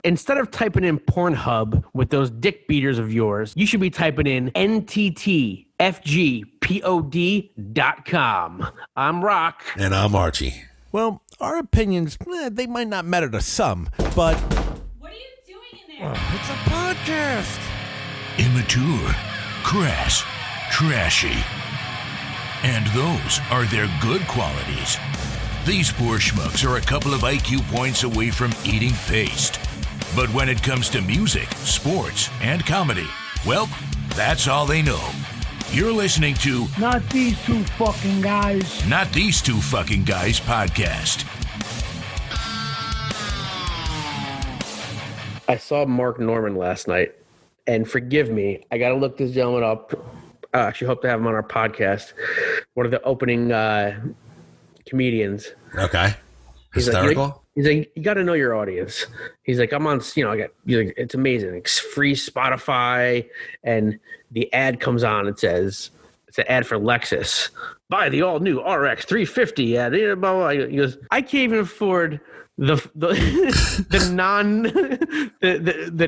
Instead of typing in Pornhub with those dick beaters of yours, you should be typing in NTTFGPOD.com. I'm Rock. And I'm Archie. Well, our opinions, they might not matter to some, but... What are you doing in there? It's a podcast. Immature, crass, trashy. And those are their good qualities. These poor schmucks are a couple of IQ points away from eating paste. But when it comes to music, sports, and comedy, well, that's all they know. You're listening to Not These Two Fucking Guys. Not These Two Fucking Guys podcast. I saw Mark Norman last night, and forgive me, I got to look this gentleman up. I actually hope to have him on our podcast. One of the opening comedians. Okay. Hysterical? He's like, you got to know your audience. He's like, I'm on, it's amazing. It's free Spotify, and the ad comes on. It says, it's an ad for Lexus. Buy the all-new RX 350 ad. Blah, blah, blah. He goes, I can't even afford the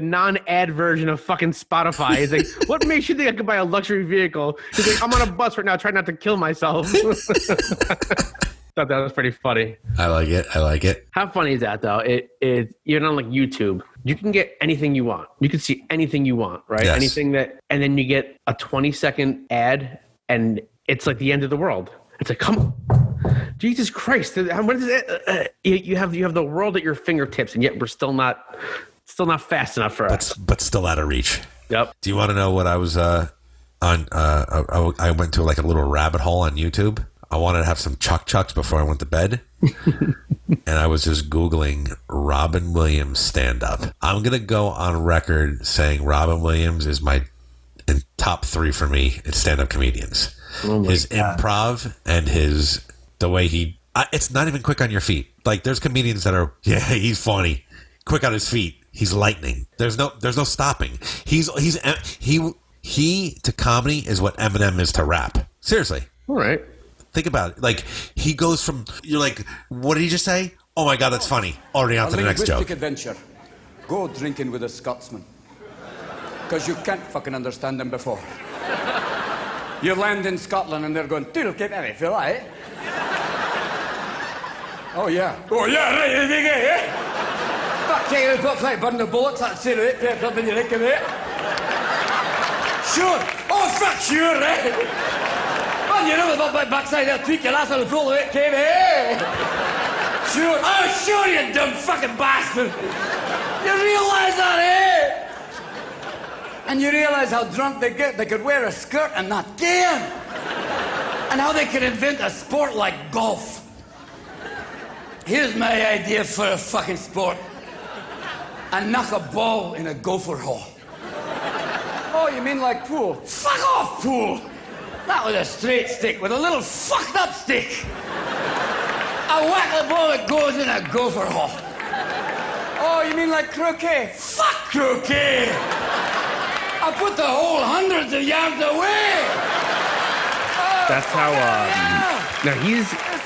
non-ad version of fucking Spotify. He's like, what makes you think I could buy a luxury vehicle? He's like, I'm on a bus right now trying not to kill myself. Thought that was pretty funny. I like it. How funny is that, though? It even on like YouTube, you can get anything you want. You can see anything you want, right? Yes. Anything that, and then you get a 20-second ad, and it's like the end of the world. It's like, come on, Jesus Christ! What is it? You have the world at your fingertips, and yet we're still not fast enough for us. But still out of reach. Yep. Do you want to know what I was on? I went to like a little rabbit hole on YouTube. I wanted to have some chucks before I went to bed. And I was just Googling Robin Williams stand-up. I'm going to go on record saying Robin Williams is my top 3 for me in stand-up comedians. Oh his God. Improv and the way it's not even quick on your feet. Like there's comedians that are, yeah, he's funny. Quick on his feet. He's lightning. There's no stopping. He to comedy is what Eminem is to rap. Seriously. All right. Think about it. Like, he goes from, you're like, what did he just say? Oh my God, that's funny. Already on to the next joke. Adventure. Go drinking with a Scotsman. Because you can't fucking understand them before. You land in Scotland and they're going, "Diddle get any, Phil, eh?" Oh yeah, right, eh? Fuck you, you've got like burn the bullets, that's it, right? Pepped up in your neck, eh? Sure. Oh, fuck, sure, right? Oh, you never got my backside there, tweak your ass on the floor, right, Kevin, eh? Sure. Oh, sure, you dumb fucking bastard. You realise that, eh? And you realise how drunk they get. They could wear a skirt and not care. And how they could invent a sport like golf. Here's my idea for a fucking sport. I knock a ball in a gopher hole. Oh, you mean like pool? Fuck off, pool. Not with a straight stick, with a little fucked up stick. I whack the ball that goes in a gopher hole. Oh, you mean like croquet? Fuck croquet. I put the whole hundreds of yards away. That's how. Now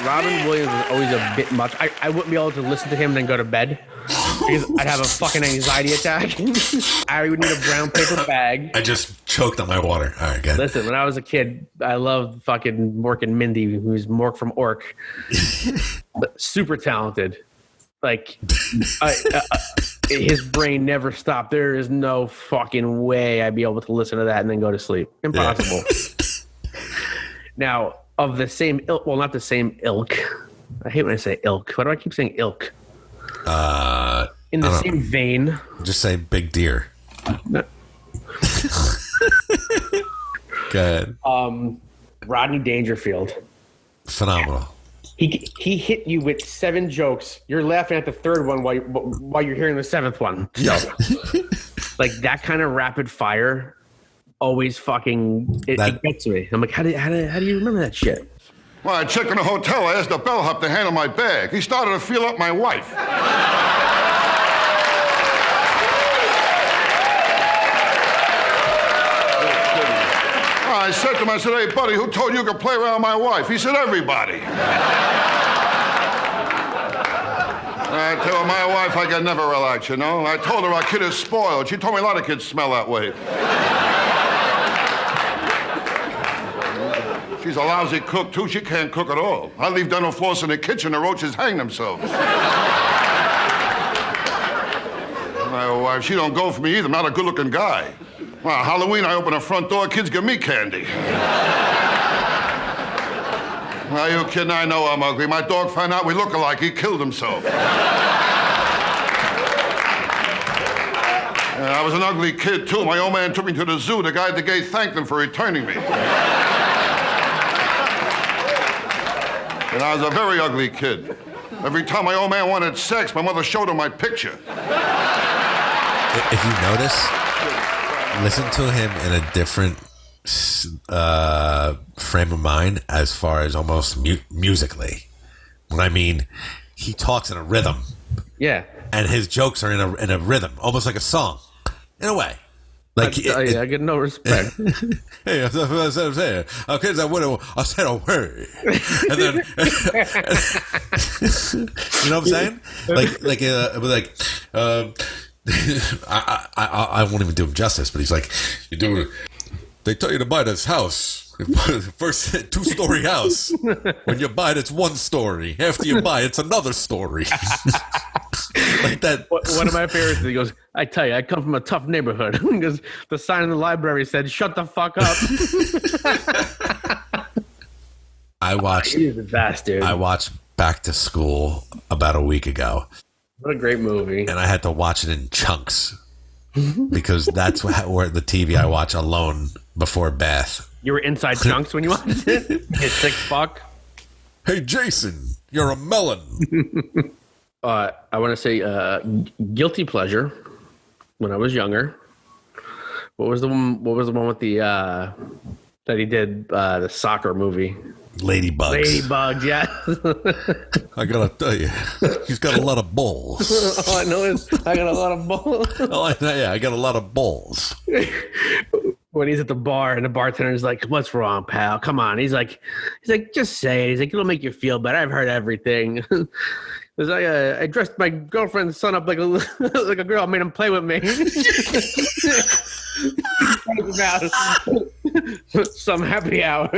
Robin Williams was always a bit much. I wouldn't be able to listen to him and then go to bed because I'd have a fucking anxiety attack. I would need a brown paper bag. I just choked on my water. All right, good. Listen, when I was a kid, I loved fucking Mork and Mindy, who's Mork from Ork. But super talented. Like, his brain never stopped. There is no fucking way I'd be able to listen to that and then go to sleep. Impossible. Yeah. Now, of the same ilk, well, not the same ilk. I hate when I say ilk. Why do I keep saying ilk? In the same vein. Just say big deer. No. Good. Rodney Dangerfield. Phenomenal. He hit you with 7 jokes. You're laughing at the third one while you're hearing the 7th one. Yeah. Like that kind of rapid fire always fucking it gets me. I'm like, how do you remember that shit? Well, I checked in a hotel. I asked the bellhop to handle my bag. He started to feel up my wife. I said to him, I said, "Hey, buddy, who told you you could play around my wife?" He said, "Everybody." I tell my wife I can never relax, you know. I told her our kid is spoiled. She told me a lot of kids smell that way. She's a lousy cook, too. She can't cook at all. I leave dental floss in the kitchen, the roaches hang themselves. My wife, she don't go for me either. I'm not a good-looking guy. Well, Halloween, I open the front door, kids give me candy. Are you kidding? I know I'm ugly. My dog found out we look alike. He killed himself. I was an ugly kid, too. My old man took me to the zoo. The guy at the gate thanked him for returning me. And I was a very ugly kid. Every time my old man wanted sex, my mother showed him my picture. If you notice, listen to him in a different frame of mind as far as almost musically. When I mean, he talks in a rhythm. Yeah. And his jokes are in a rhythm, almost like a song, in a way. Like I get no respect. Hey, that's what I said. Okay, I said a word, and then you know what I'm saying? I won't even do him justice, but he's like, they tell you to buy this house, first 2-story house. When you buy it, it's 1 story. After you buy it, it's another story. Like that. One of my favorites, he goes, I tell you, I come from a tough neighborhood. Because the sign in the library said, shut the fuck up. He's the best, dude. I watched Back to School about a week ago. What a great movie. And I had to watch it in chunks. Because that's where the TV I watch alone before bath. You were inside chunks when you watched it? You sick fuck. Hey, Jason, you're a melon. I want to say guilty pleasure when I was younger. What was the one with the that he did the soccer movie? Ladybugs, yeah. I gotta tell you, he's got a lot of balls. All I know is I got a lot of balls. I got a lot of balls. When he's at the bar and the bartender's like, "What's wrong, pal? Come on." He's like, "Just say it." He's like, "It'll make you feel better. I've heard everything." I dressed my girlfriend's son up like a girl, made him play with me. Some happy hour.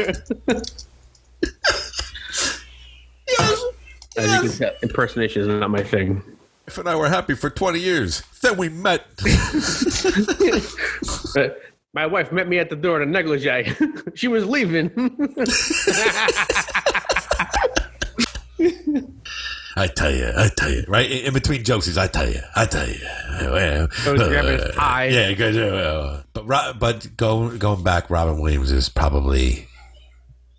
Yes. As you can tell, impersonation is not my thing. If and I were happy for 20 years, then we met. My wife met me at the door in a negligee. She was leaving. I tell you, right? In between jokes, he's, I tell you. Grabbing his eye. Yeah, but going back, Robin Williams is probably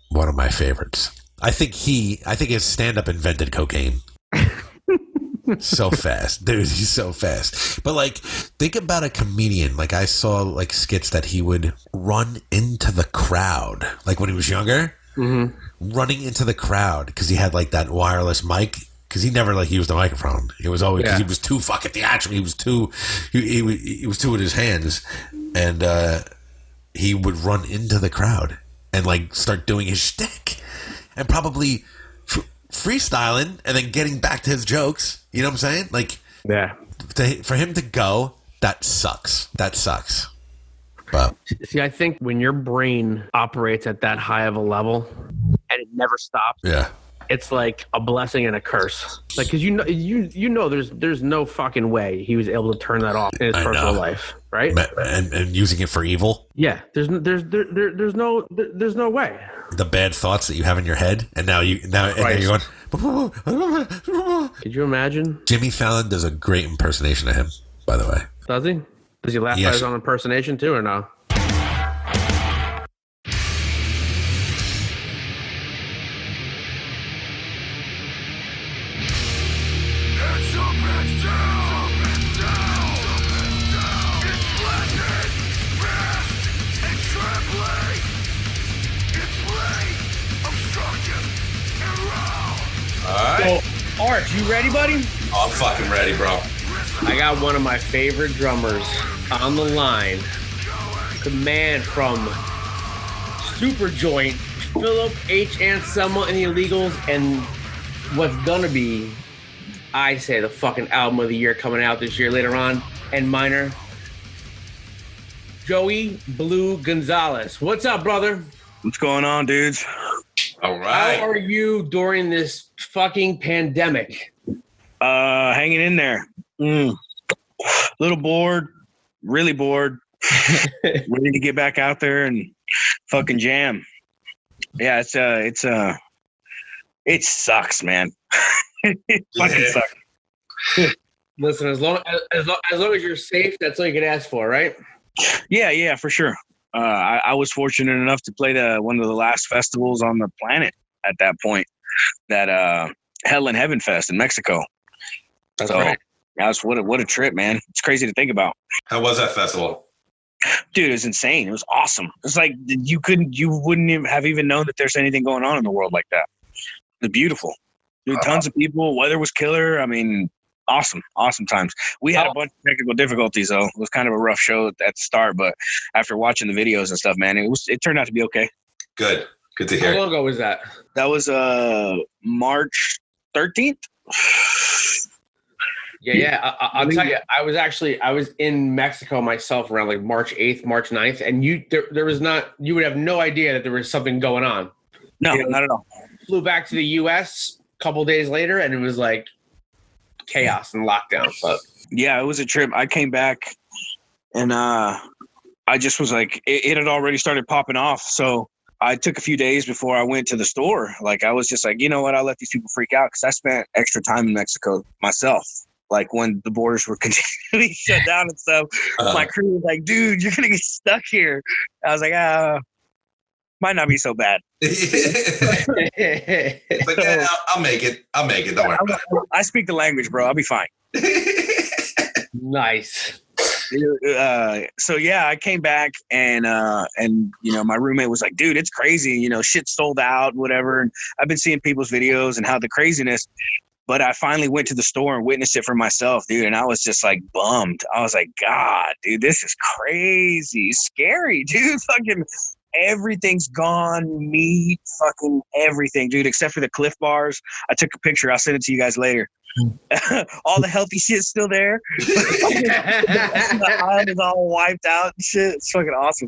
one of my favorites. I think his stand-up invented cocaine. So fast, dude. He's so fast. But like, think about a comedian. Like, I saw like skits that he would run into the crowd, like when he was younger, running into the crowd because he had like that wireless mic. Because he never like used the microphone. It was always because he was too fucking theatrical. He was too with his hands, and he would run into the crowd and like start doing his shtick, and probably freestyling, and then getting back to his jokes. You know what I'm saying? Like, for him to go, that sucks. But see, I think when your brain operates at that high of a level and it never stops. Yeah. It's like a blessing and a curse. Like, because you know, there's no fucking way he was able to turn that off in his personal life, right? And using it for evil. Yeah, there's no way. The bad thoughts that you have in your head, and now you're going. Could you imagine? Jimmy Fallon does a great impersonation of him, by the way. Does he? Does he laugh at his own impersonation too, or no? So, Arch, you ready, buddy? Oh, I'm fucking ready, bro. I got one of my favorite drummers on the line. The man from Superjoint, Phil Anselmo and the Illegals, and what's gonna be, I say the fucking album of the year coming out this year later on, and Minor. Joey Blue Gonzalez. What's up, brother? What's going on, dudes? All right. How are you during this fucking pandemic? Hanging in there. Little bored, really bored. Ready to get back out there and fucking jam. Yeah, it sucks, man. It fucking sucks. Listen, as long as you're safe, that's all you can ask for, right? Yeah, for sure. I was fortunate enough to play one of the last festivals on the planet at that point, that Hell in Heaven Fest in Mexico. That's right. What a trip, man. It's crazy to think about. How was that festival? Dude, it was insane. It was awesome. It's like you wouldn't even have known that there's anything going on in the world like that. It's beautiful. Dude, tons of people. Weather was killer. I mean, awesome times. We had a bunch of technical difficulties though. It was kind of a rough show at the start, but after watching the videos and stuff, man, it turned out to be okay. Good to hear. How long ago was that? That was March 13th. Yeah. I'll tell you, I was in Mexico myself around like March 8th, March 9th, and you would have no idea that there was something going on. No, not at all. Flew back to the US a couple days later, and it was like chaos and lockdown. But yeah, it was a trip. I came back, and I just was like, it had already started popping off. So I took a few days before I went to the store. Like, I was just like, you know what? I'll let these people freak out, because I spent extra time in Mexico myself. Like, when the borders were continually shut down and stuff, my crew was like, dude, you're going to get stuck here. I was like, might not be so bad. But yeah, I'll make it. Don't worry about it. I speak the language, bro. I'll be fine. Nice. So yeah, I came back, and my roommate was like, dude, it's crazy. Shit sold out, whatever. And I've been seeing people's videos and how the craziness, but I finally went to the store and witnessed it for myself, dude. And I was just like bummed. I was like, God, dude, this is crazy, scary, dude. Fucking everything's gone, meat, fucking everything, dude, except for the Cliff Bars. I took a picture. I'll send it to you guys later. All the healthy shit's still there. The aisle is all wiped out and shit. It's fucking awesome.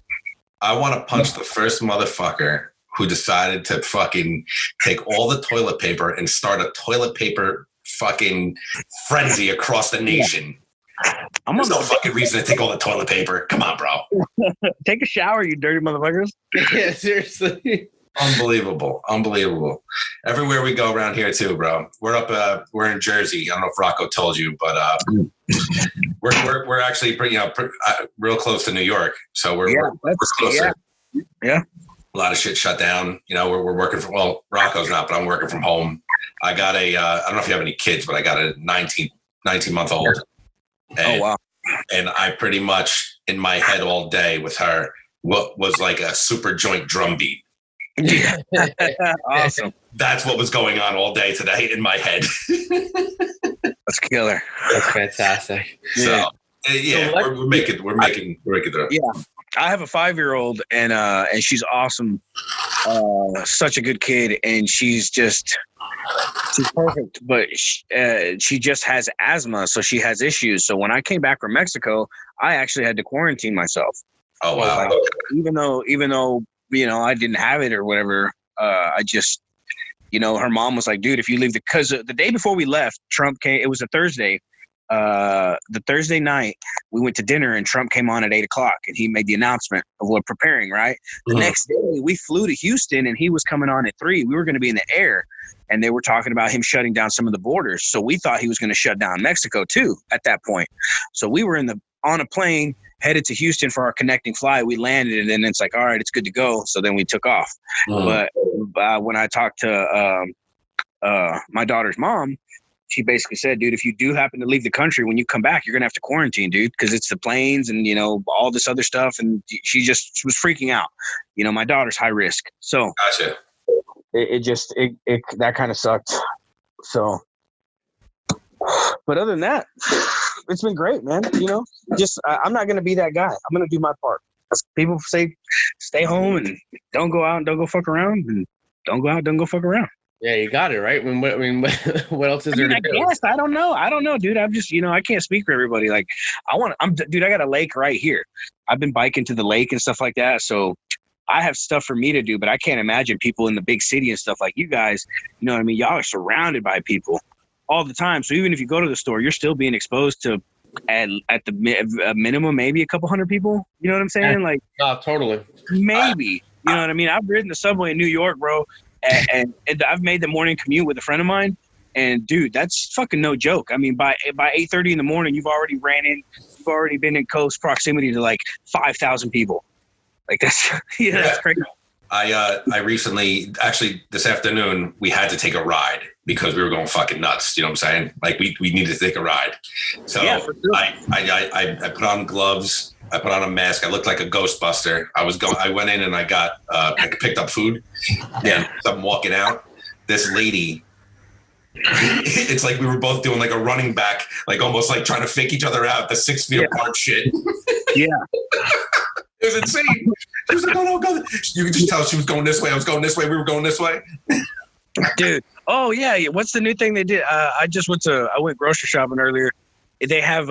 I want to punch the first motherfucker who decided to fucking take all the toilet paper and start a toilet paper fucking frenzy across the nation. There's no fucking reason to take all the toilet paper. Come on, bro. Take a shower, you dirty motherfuckers. Yeah, seriously. Unbelievable. Everywhere we go around here too, bro. We're in Jersey. I don't know if Rocco told you, but we're actually pretty, real close to New York. So we're closer. Yeah. A lot of shit shut down. We're working from, well, Rocco's not, but I'm working from home. I got I don't know if you have any kids, but I got a 19-month-old. Oh, wow. And I pretty much, in my head all day with her, what was like a Superjoint drum beat. Yeah. Awesome. That's what was going on all day today in my head. That's killer. That's fantastic. So we're making through. Yeah. I have a 5-year-old, and she's awesome. Such a good kid, and she's perfect, but she just has asthma, so she has issues. So when I came back from Mexico, I actually had to quarantine myself. Oh wow! Even though I didn't have it or whatever, I just her mom was like, dude, if you leave because the day before we left, Trump came. It was a Thursday. The Thursday night we went to dinner, and Trump came on at 8:00, and he made the announcement of what preparing. Right. The next day we flew to Houston, and he was coming on at 3:00. We were going to be in the air, and they were talking about him shutting down some of the borders. So we thought he was going to shut down Mexico too at that point. So we were on a plane headed to Houston for our connecting flight. We landed, and then it's like, all right, it's good to go. So then we took off. But when I talked to my daughter's mom, she basically said, dude, if you do happen to leave the country, when you come back, you're going to have to quarantine, dude, because it's the planes and, all this other stuff. And she was freaking out. My daughter's high risk. So gotcha. It that kind of sucked. So, but other than that, it's been great, man. I'm not going to be that guy. I'm going to do my part. People say, stay home and don't go out and don't go fuck around, and don't go out, don't go fuck around. Yeah, you got it right. What else is there to do? Guess I don't know, dude. I'm just, I can't speak for everybody. Like, dude, I got a lake right here. I've been biking to the lake and stuff like that. So I have stuff for me to do, but I can't imagine people in the big city and stuff like you guys. You know what I mean? Y'all are surrounded by people all the time. So even if you go to the store, you're still being exposed to at the minimum, maybe a couple hundred people. You know what I'm saying? Like, totally. Maybe. You know what I mean? I've ridden the subway in New York, bro. And I've made the morning commute with a friend of mine, and dude, that's fucking no joke. I mean, by 8:30 in the morning, you've already been in close proximity to like 5,000 people. Like that's that's crazy. I recently, actually this afternoon, we had to take a ride because we were going fucking nuts. You know what I'm saying? Like we needed to take a ride. So yeah, for sure. I put on gloves. I put on a mask. I looked like a Ghostbuster. I went in and I picked up food. And I'm walking out. This lady, it's like we were both doing like a running back, like almost like trying to fake each other out, the 6 feet apart shit. Yeah. It was insane. She was like, "Oh no, go!" You could just tell she was going this way. I was going this way. We were going this way. Dude. Oh yeah. What's the new thing they did? I went grocery shopping earlier. They have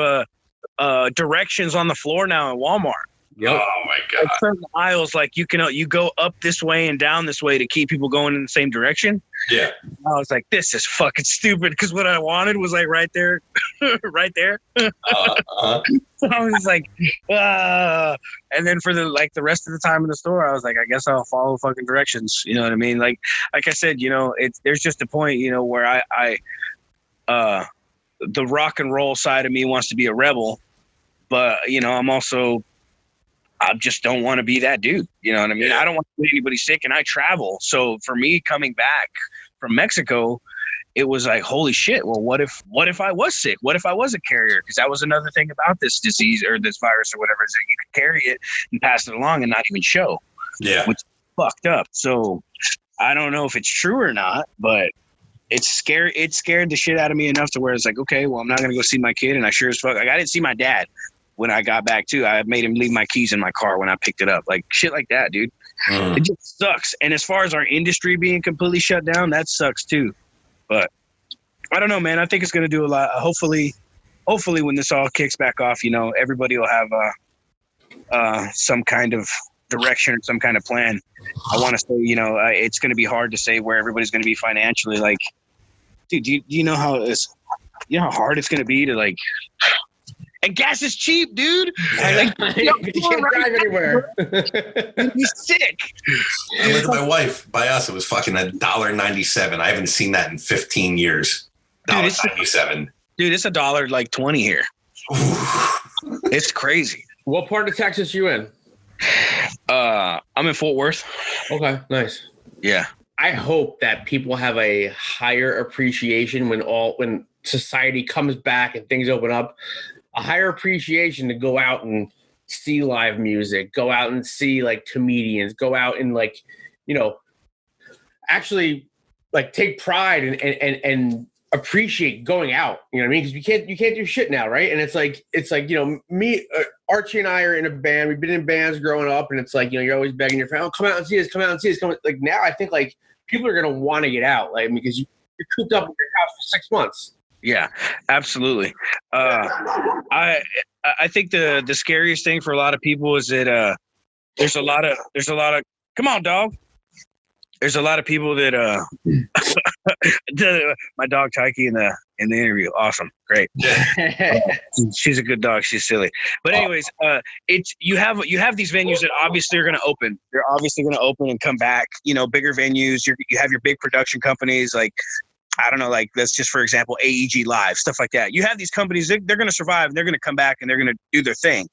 directions on the floor now in Walmart. Yep. Oh my god. Like certain aisles, like you go up this way and down this way to keep people going in the same direction. Yeah. I was like, this is fucking stupid because what I wanted was like right there, right there. So I was like, and then for the rest of the time in the store, I was like, I guess I'll follow fucking directions. You know what I mean? Like I said, there's just a point, where the rock and roll side of me wants to be a rebel, but I just don't want to be that dude. You know what I mean? I don't want to get anybody sick, and I travel. So for me coming back from Mexico, it was like, holy shit. Well, what if I was sick? What if I was a carrier? Because that was another thing about this disease or this virus or whatever, is that you could carry it and pass it along and not even show. Yeah. Which is fucked up. So I don't know if it's true or not, but it's scary. It scared the shit out of me enough to where it's like, okay, well, I'm not going to go see my kid. And I sure as fuck, like, I didn't see my dad when I got back too. I made him leave my keys in my car when I picked it up. Like shit like that, dude. It just sucks. And as far as our industry being completely shut down, that sucks too. But I don't know, man. I think it's going to do a lot. Hopefully when this all kicks back off, everybody will have some kind of direction or some kind of plan. I want to say, it's going to be hard to say where everybody's going to be financially. Like, dude, do you know how hard it's going to be to like, and gas is cheap, dude. You can't drive anywhere. You'd be sick. I went to my wife. By us, it was fucking $1.97. I haven't seen that in 15 years. $1.97. Dude, it's $1.20 here. It's crazy. What part of Texas you in? I'm in Fort Worth. Okay, nice. Yeah. I hope that people have a higher appreciation when society comes back and things open up. A higher appreciation to go out and see live music, go out and see like comedians, go out and like, actually like take pride and appreciate going out. You know what I mean? Because you can't do shit now, right? And it's like me, Archie and I are in a band. We've been in bands growing up, and it's like you're always begging your friend, "Oh, come out and see us! Come out and see us!" Like now, I think like people are gonna want to get out, like because you're cooped up in your house for 6 months. Yeah, absolutely. I think the scariest thing for a lot of people is that there's a lot of come on, dog. There's a lot of people that my dog Taiki in the interview. Awesome, great. She's a good dog. She's silly. But anyways, you have these venues that obviously are going to open. They're obviously going to open and come back. Bigger venues. You have your big production companies like. I don't know, like let's just, for example, AEG Live, stuff like that. You have these companies, they're going to survive, and they're going to come back, and they're going to do their thing.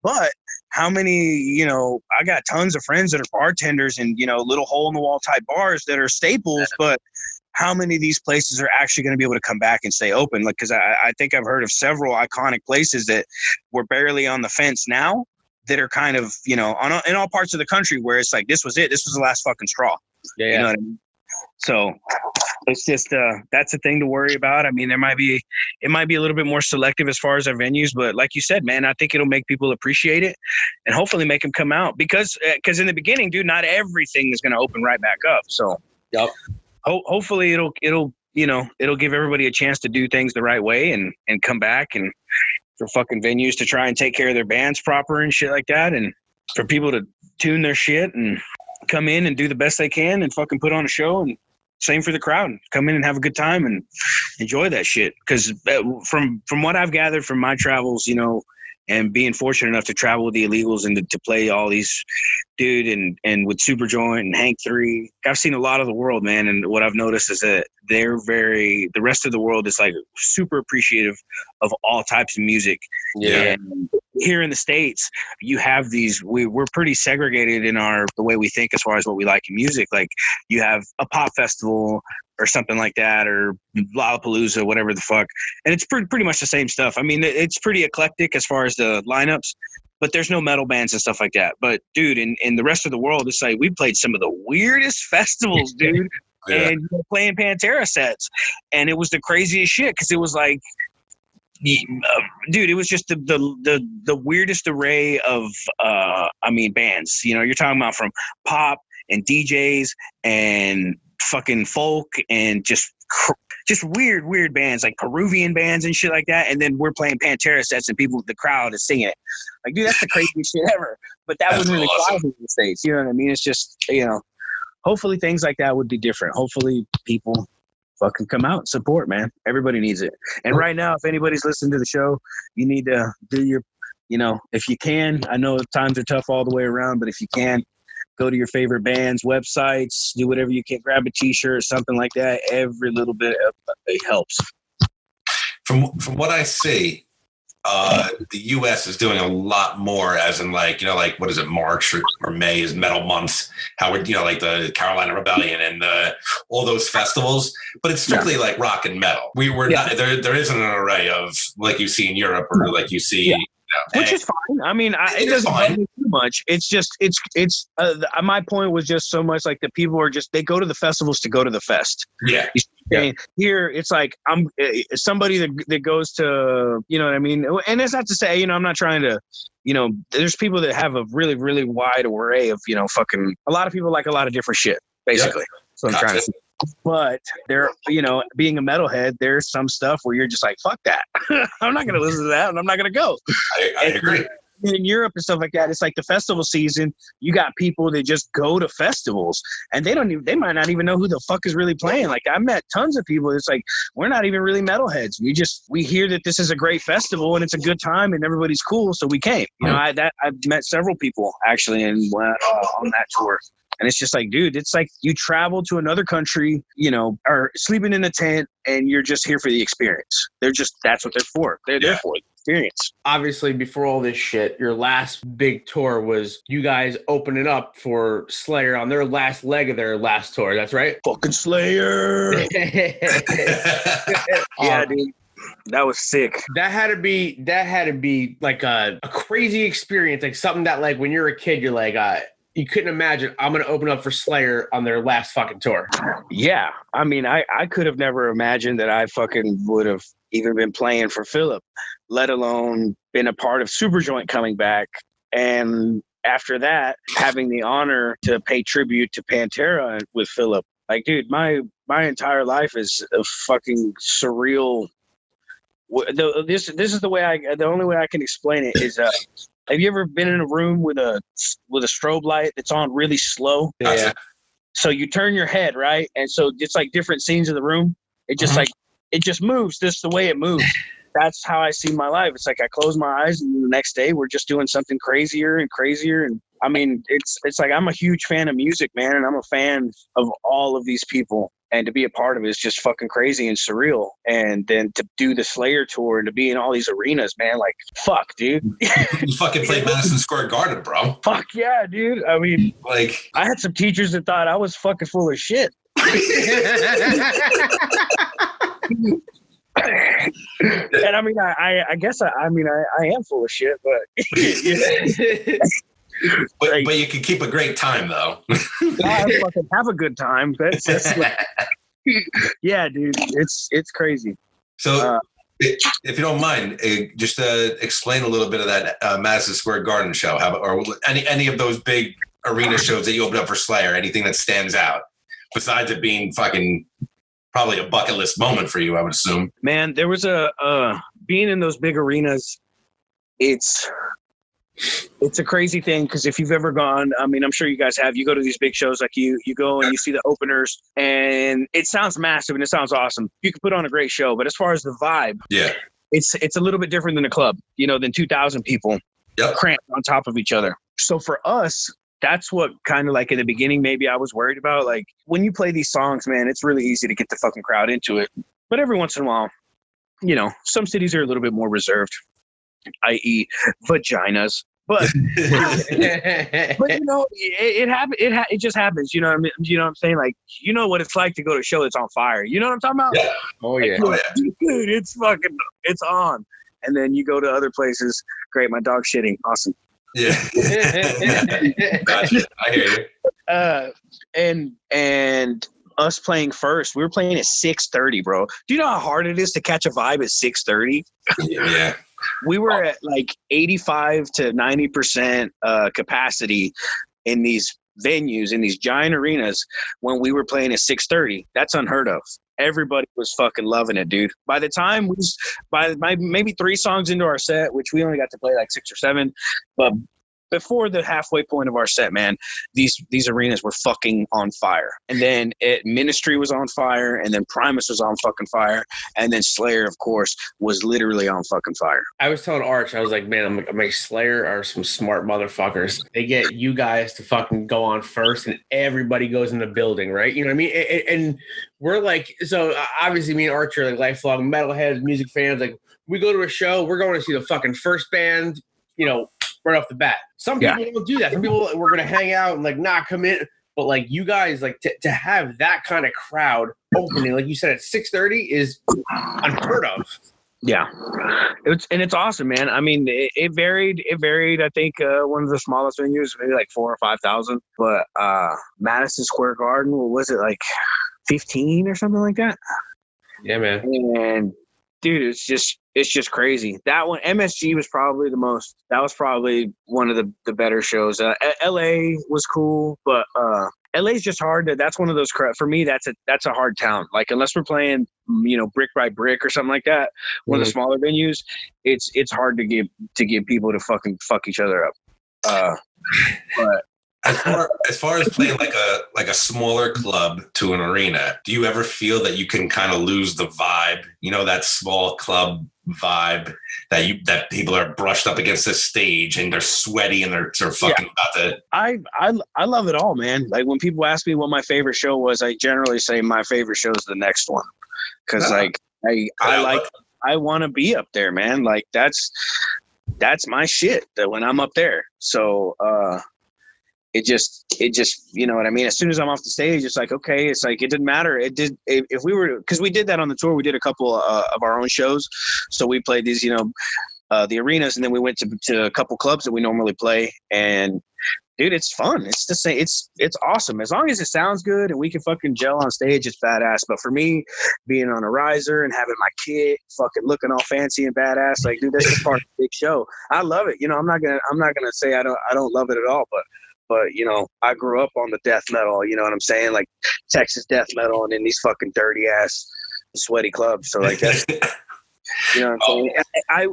But how many, I got tons of friends that are bartenders and, little hole-in-the-wall type bars that are staples, but how many of these places are actually going to be able to come back and stay open? Like, because I think I've heard of several iconic places that were barely on the fence now that are kind of, in all parts of the country where it's like, this was it. This was the last fucking straw. Yeah. You know what I mean? So it's just that's a thing to worry about. I mean, it might be a little bit more selective as far as our venues, but like you said, man, I think it'll make people appreciate it and hopefully make them come out because in the beginning, dude, not everything is going to open right back up. So, yep. hopefully it'll give everybody a chance to do things the right way and come back, and for fucking venues to try and take care of their bands proper and shit like that, and for people to tune their shit and come in and do the best they can and fucking put on a show, and same for the crowd. Come in and have a good time and enjoy that shit. Because from what I've gathered from my travels, and being fortunate enough to travel with the Illegals and to play all these, dude, and with Superjoint and Hank 3, I've seen a lot of the world, man. And what I've noticed is that the rest of the world is like super appreciative of all types of music. Yeah. And here in the States, you have these, we're pretty segregated in the way we think as far as what we like in music. Like you have a pop festival or something like that, or Lollapalooza, whatever the fuck. And it's pretty much the same stuff. I mean, it's pretty eclectic as far as the lineups, but there's no metal bands and stuff like that. But dude, in the rest of the world, it's like we played some of the weirdest festivals, dude. Yeah. And playing Pantera sets. And it was the craziest shit, because it was like, dude, it was just the weirdest array of bands. You're talking about from pop and DJs and fucking folk and just weird bands, like Peruvian bands and shit like that. And then we're playing Pantera sets and the crowd is singing it. Like, dude, that's the craziest shit ever. But that wasn't really possible in the States. You know what I mean? It's just, hopefully things like that would be different. Hopefully people fucking come out and support, man. Everybody needs it. And right now, if anybody's listening to the show, you need to do your, if you can, I know times are tough all the way around, but if you can, go to your favorite bands' websites, do whatever you can, grab a t-shirt, something like that. Every little bit it helps. From what I see, the U.S. is doing a lot more, as in like what is it, March or May is metal month. How we're like the Carolina Rebellion and all those festivals, but it's strictly like rock and metal. We're not there. There isn't an array of like you see in Europe or like you see. Which is fine. I mean, it doesn't bother me too much. It's just, my point was just so much like the people are just, they go to the festivals to go to the fest. Yeah. Here, it's like, I'm somebody that goes to, you know what I mean? And it's not to say, I'm not trying to, there's people that have a really, really wide array of, fucking, a lot of people like a lot of different shit, basically. So I'm trying to say. But there, being a metalhead, there's some stuff where you're just like, fuck that. I'm not going to listen to that, and I'm not going to go. I agree. In Europe and stuff like that, it's like the festival season. You got people that just go to festivals, and they might not even know who the fuck is really playing. Like, I met tons of people. It's like, we're not even really metalheads. We hear that this is a great festival and it's a good time and everybody's cool, so we came. I've met several people actually on that tour. And it's just like, dude, it's like you travel to another country, or sleeping in a tent, and you're just here for the experience. That's what they're for. They're there for the experience. Obviously, before all this shit, your last big tour was you guys opening up for Slayer on their last leg of their last tour. That's right? Fucking Slayer. Yeah, dude. That was sick. That had to be like a crazy experience, like something that like when you're a kid, you're like, you couldn't imagine I'm going to open up for Slayer on their last fucking tour. Yeah. I mean, I could have never imagined that I fucking would have even been playing for Philip, let alone been a part of Superjoint coming back. And after that, having the honor to pay tribute to Pantera with Philip. Like, dude, my entire life is a fucking surreal. This is the only way I can explain it is, have you ever been in a room with a strobe light that's on really slow? Yeah. So you turn your head, right? And so it's like different scenes of the room. It just like, it just moves. This is the way it moves. That's how I see my life. It's like I close my eyes and the next day we're just doing something crazier and crazier. And I mean, it's like I'm a huge fan of music, man. And I'm a fan of all of these people. And to be a part of it is just fucking crazy and surreal. And then to do the Slayer tour and to be in all these arenas, man, like, fuck, dude. You fucking played Madison Square Garden, bro. Fuck yeah, dude. I mean, like, I had some teachers that thought I was fucking full of shit. And I mean, I guess I am full of shit, but but you can keep a great time though. I fucking have a good time. That's like, yeah, dude, it's crazy. So, if you don't mind, just explain a little bit of that Madison Square Garden show, or any of those big arena shows that you opened up for Slayer. Anything that stands out? besides it being fucking probably a bucket list moment for you, I would assume. Man, there was being in those big arenas, it's a crazy thing because if you've ever gone, I mean, I'm sure you guys have, you go to these big shows, like you go and you see the openers, and it sounds massive and it sounds awesome. You can put on a great show, but as far as the vibe, it's a little bit different than a club, than 2,000 people cramped on top of each other. So for us, that's what kind of like in the beginning, maybe I was worried about. Like when you play these songs, man, it's really easy to get the fucking crowd into it. But every once in a while, some cities are a little bit more reserved, i.e. vaginas. But it just happens. You know what I mean? You know what I'm saying? Like, what it's like to go to a show that's on fire. You know what I'm talking about? Yeah. Oh yeah. Dude, it's on. And then you go to other places. Great, my dog's shitting. Awesome. Yeah. Gotcha. I hear you. And us playing first, we were playing at 6:30, bro. Do you know how hard it is to catch a vibe at 6:30? Yeah. We were at like 85 to 90% capacity in these venues, in these giant arenas when we were playing at 6:30. That's unheard of. Everybody was fucking loving it, dude. By the time by maybe 3 songs into our set, which we only got to play like 6 or 7, but before the halfway point of our set, man, these arenas were fucking on fire. And then Ministry was on fire, and then Primus was on fucking fire, and then Slayer, of course, was literally on fucking fire. I was telling Arch, I was like, man, I'm like, Slayer are some smart motherfuckers. They get you guys to fucking go on first, and everybody goes in the building, right? You know what I mean? And we're like, so obviously me and Arch are like lifelong metalheads, music fans. Like, we go to a show, we're going to see the fucking first band, right off the bat. Some people don't do that. Some people we're gonna hang out and like not commit. But like you guys, like to have that kind of crowd opening, like you said, at 6:30 is unheard of. Yeah, it's awesome, man. I mean, it varied. I think one of the smallest venues maybe like 4,000 or 5,000, but Madison Square Garden, what was it, like 15 or something like that? Yeah, man. And dude, it's just crazy. That one, MSG was probably that was probably one of the better shows. LA was cool, but LA's just hard. That's one of those, for me, that's a hard town. Like, unless we're playing, brick by brick or something like that, one of the smaller venues, it's hard to get people to fucking fuck each other up. But as far as playing like a smaller club to an arena, do you ever feel that you can kind of lose the vibe? That small club vibe that people are brushed up against the stage and they're sweaty and they're fucking about to. I love it all, man. Like when people ask me what my favorite show was, I generally say my favorite show is the next one, because I want to be up there, man. Like that's my shit. That when I'm up there, so. It just, you know what I mean? As soon as I'm off the stage, it's like, okay, it's like, it didn't matter. If we were, because we did that on the tour, we did a couple of our own shows. So we played these, the arenas, and then we went to a couple clubs that we normally play. And dude, it's fun. It's the same. It's awesome. As long as it sounds good and we can fucking gel on stage, it's badass. But for me, being on a riser and having my kit fucking looking all fancy and badass, like, dude, that's just part of the big show. I love it. I'm not gonna say I don't love it at all, but I grew up on the death metal, you know what I'm saying? Like Texas death metal, and in these fucking dirty ass sweaty clubs. So like that's, you know what I'm saying?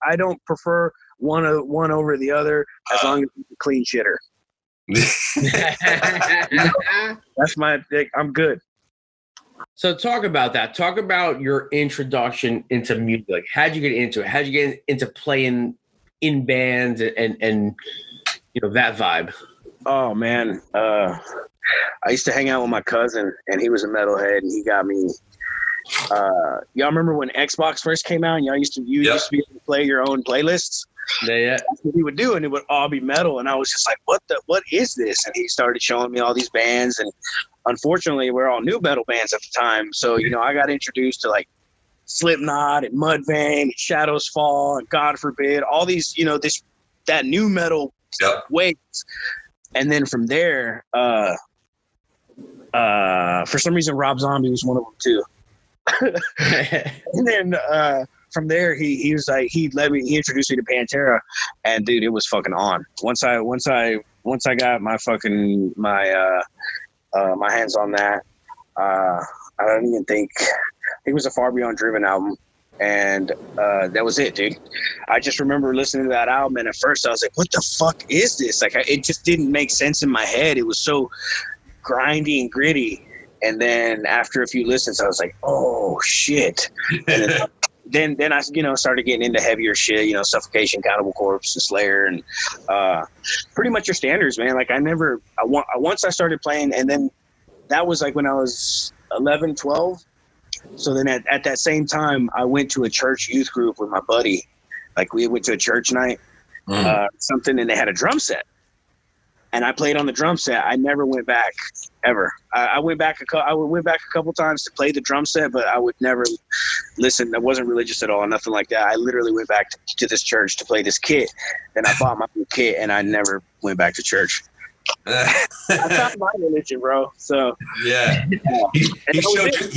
I don't prefer one over the other as long as it's a clean shitter. That's I'm good. So talk about that. Talk about your introduction into music. Like, how'd you get into it? How'd you get into playing in bands and that vibe? Oh man, I used to hang out with my cousin, and he was a metalhead, and he got me. Y'all remember when Xbox first came out, and you used to be able to play your own playlists? Yeah. That's what he would do, and it would all be metal, and I was just like, what is this? And he started showing me all these bands, and unfortunately, we're all new metal bands at the time, so I got introduced to like Slipknot and Mudvayne and Shadows Fall and God Forbid, all these, that new metal waves. And then from there, for some reason, Rob Zombie was one of them too. And then from there, he was like, he introduced me to Pantera, and dude, it was fucking on. Once I got my my hands on that. I don't even think it was a Far Beyond Driven album. And that was it, dude. I just remember listening to that album, and at first I was like, what the fuck is this? Like, it just didn't make sense in my head. It was so grindy and gritty. And then after a few listens, I was like, oh, shit. And then I, started getting into heavier shit, Suffocation, Cannibal Corpse, and Slayer, and pretty much your standards, man. Like, once I started playing, and then that was like when I was 11, 12. So then at that same time, I went to a church youth group with my buddy. Like, we went to a church night, something, and they had a drum set. And I played on the drum set. I never went back, ever. I went back a couple times to play the drum set, but I would never listen. I wasn't religious at all, nothing like that. I literally went back to this church to play this kit. Then I bought my own kit, and I never went back to church. I found my religion, bro. So yeah, he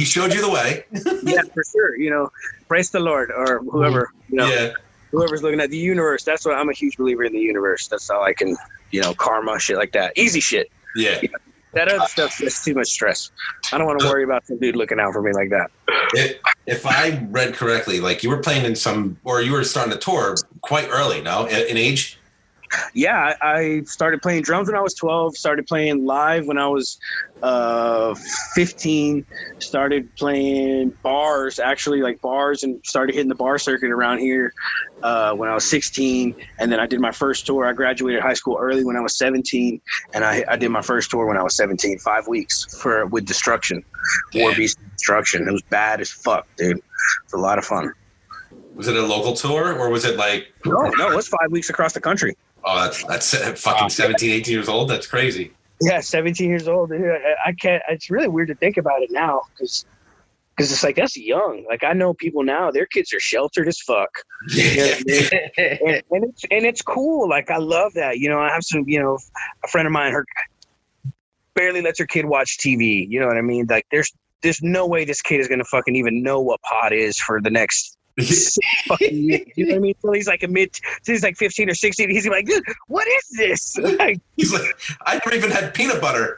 showed you the way. Yeah, for sure. Praise the Lord, or whoever. Whoever's looking at the universe. That's what I'm a huge believer in, the universe. That's how I can, karma, shit like that. Easy shit. Yeah. That other stuff's just too much stress. I don't want to worry about some dude looking out for me like that. If I read correctly, like you were playing or you were starting to tour quite early, no, in age. Yeah, I started playing drums when I was 12, started playing live when I was 15, started playing bars, and started hitting the bar circuit around here when I was 16. And then I did my first tour. I graduated high school early when I was 17, and I did my first tour when I was 17, 5 weeks with Destruction, War Beast Destruction. It was bad as fuck, dude. It was a lot of fun. Was it a local tour, or was it like... No, it was 5 weeks across the country. Oh, that's fucking 17, 18 years old. That's crazy. Yeah, 17 years old. I can't. It's really weird to think about it now because it's like, that's young. Like, I know people now, their kids are sheltered as fuck. And it's cool. Like, I love that. I have some, a friend of mine, her barely lets her kid watch TV. You know what I mean? Like, there's no way this kid is gonna fucking even know what pot is for the next fucking years. You know what I mean? So he's like he's like 15 or 16. He's like, dude, what is this? Like, he's like, I never even had peanut butter.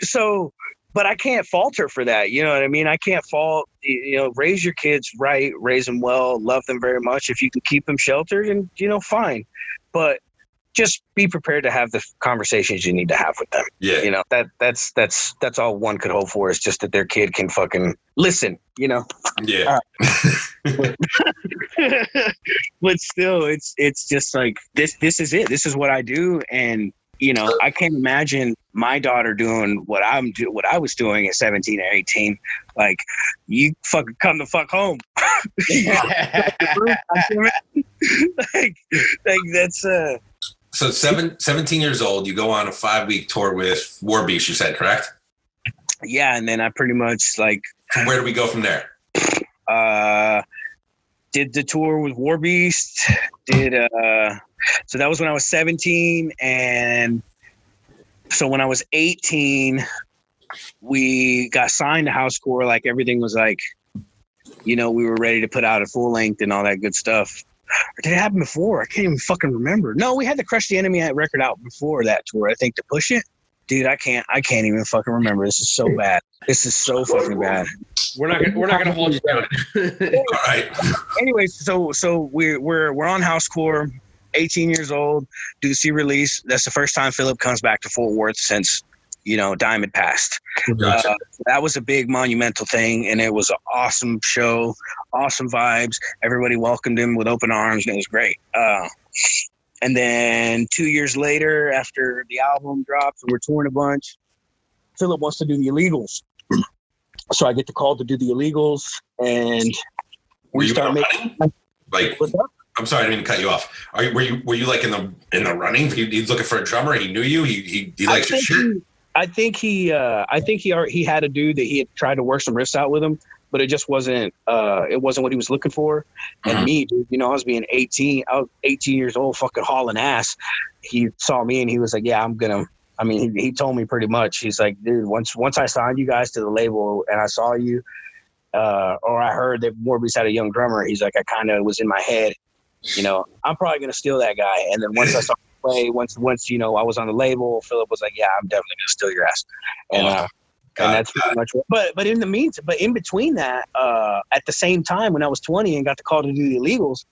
So, but I can't fault her for that. You know what I mean? I can't fault, raise your kids right, raise them well, love them very much. If you can keep them sheltered, and, fine. But just be prepared to have the conversations you need to have with them. Yeah. That's all one could hope for, is just that their kid can fucking listen, Yeah. But still, it's just like, this is it. This is what I do. And, I can't imagine my daughter doing what I was doing at 17 or 18. Like, you fucking come the fuck home. like that's So 17 years old, you go on a 5-week tour with War Beast, you said, correct? Yeah, and then I pretty much Where do we go from there? Did the tour with War Beast. So that was when I was 17, and so when I was 18, we got signed to Housecore. Like, everything was like, we were ready to put out a full length and all that good stuff. Or did it happen before? I can't even fucking remember. No, we had the Crush the Enemy record out before that tour, I think, to push it. Dude, I can't even fucking remember. This is so bad. This is so fucking bad. We're not gonna hold you down. All right. Anyways, so we're on Housecore, 18 years old, do the C release. That's the first time Philip comes back to Fort Worth since Diamond passed. Gotcha. That was a big monumental thing, and it was an awesome show, awesome vibes. Everybody welcomed him with open arms, and it was great. And then 2 years later, after the album drops and we're touring a bunch, Philip wants to do the Illegals. So I get the call to do the Illegals, and we start making. Like, I'm sorry, I didn't mean to cut you off. Were you like in the running? He's looking for a drummer. He knew you. He likes your shit. I think he had a dude that he had tried to work some riffs out with him, but it just wasn't what he was looking for. And me, dude, I was being 18. I was 18 years old, fucking hauling ass. He saw me and he was like, yeah, he told me pretty much. He's like, dude, once I signed you guys to the label and I saw you, or I heard that Morbius had a young drummer, he's like, I kind of was in my head, I'm probably going to steal that guy. And then once I saw way, once you know I was on the label, Philip was like, "Yeah, I'm definitely gonna steal your ass," and that's pretty much what. But in the meantime, in between that, at the same time when I was 20 and got the call to do the illegals,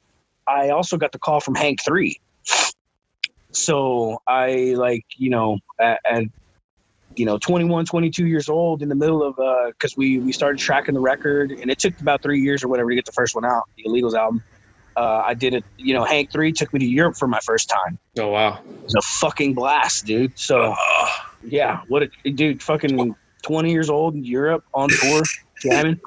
I also got the call from Hank 3. So I at 21, 22 years old, in the middle of because we started tracking the record, and it took about 3 years or whatever to get the first one out, the illegals album. I did it. Hank 3 took me to Europe for my first time. Oh wow, it was a fucking blast, dude. So yeah, dude, fucking 20 years old in Europe on tour, jamming.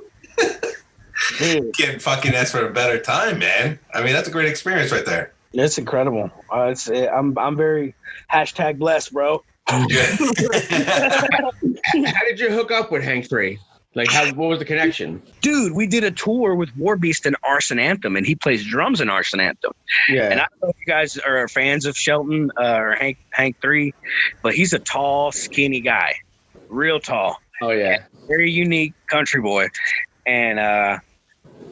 Dude, Can't fucking ask for a better time, man. I mean, that's a great experience right there. It's incredible. I'm very #blessed, bro. How did you hook up with Hank 3? Like, what was the connection? Dude, we did a tour with Warbeast and Arson Anthem, and he plays drums in Arson Anthem. Yeah. And I don't know if you guys are fans of Shelton or Hank 3, but he's a tall, skinny guy. Real tall. Oh, yeah. Very unique country boy. And,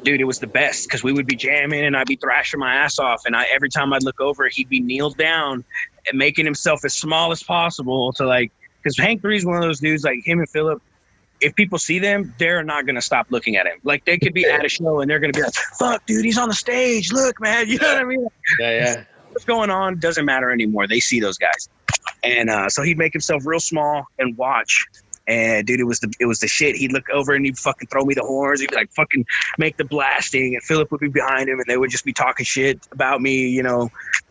dude, it was the best because we would be jamming and I'd be thrashing my ass off. And every time I'd look over, he'd be kneeled down and making himself as small as possible to because Hank 3 is one of those dudes like him and Philip. If people see them, they're not going to stop looking at him. Like they could be at a show and they're going to be like, fuck, dude, he's on the stage. Look, man. You know what I mean? Yeah. What's going on doesn't matter anymore. They see those guys. And so he'd make himself real small and watch. And dude, it was the shit. He'd look over and he'd fucking throw me the horns. He'd be like, fucking make the blasting. And Philip would be behind him and they would just be talking shit about me,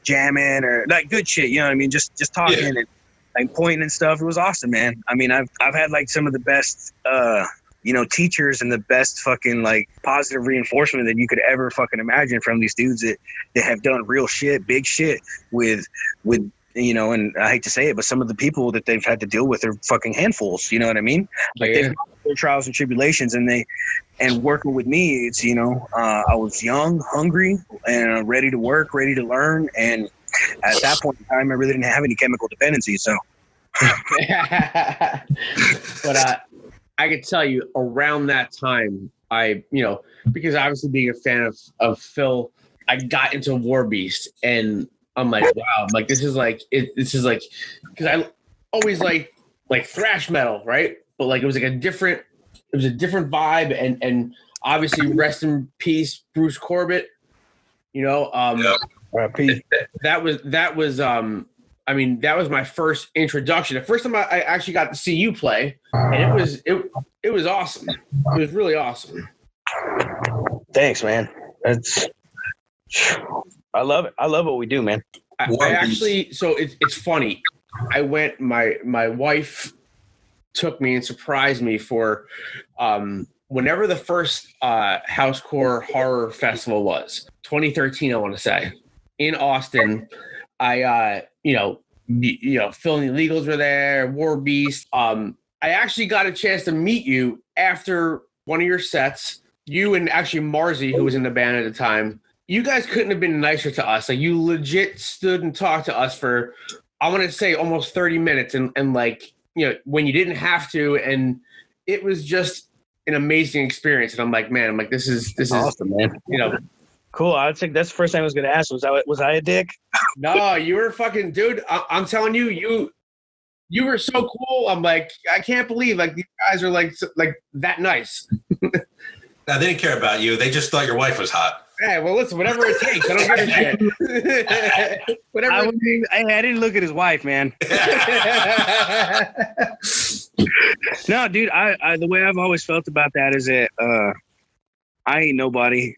jamming or like good shit. You know what I mean? Just talking and like pointing and stuff. It was awesome, man. I mean, I've had like some of the best, teachers and the best fucking like positive reinforcement that you could ever fucking imagine from these dudes that have done real shit, big shit with and I hate to say it, but some of the people that they've had to deal with are fucking handfuls. You know what I mean? Like they've gone through their trials and tribulations, and working with me, it's I was young, hungry, and ready to work, ready to learn, and at that point in time, I really didn't have any chemical dependency. So, but I could tell you around that time, because obviously being a fan of Phil, I got into Warbeast and. I'm like, wow, like this is because I always like thrash metal, right? But like it was a different vibe, and obviously rest in peace, Bruce Corbett. That was my first introduction. The first time I actually got to see you play, and it was awesome. It was really awesome. Thanks, man. I love it. I love what we do, man. I actually, so it's funny. I went, my wife took me and surprised me for whenever the first housecore horror festival was, 2013, I want to say, in Austin. I, Phil and the Illegals were there, Warbeast. I actually got a chance to meet you after one of your sets. You and actually Marzi, who was in the band at the time. You guys couldn't have been nicer to us. Like you legit stood and talked to us for, I want to say almost 30 minutes. And when you didn't have to, and it was just an amazing experience. And I'm like, man, this is awesome, man. Cool. I think that's the first thing I was going to ask. Was I a dick? No, you were fucking dude. I'm telling you were so cool. I'm like, I can't believe like these guys are like that nice. Now, they didn't care about you. They just thought your wife was hot. Hey, well, listen, whatever it takes. I don't give a shit. I didn't look at his wife, man. No, dude, I the way I've always felt about that is that I ain't nobody.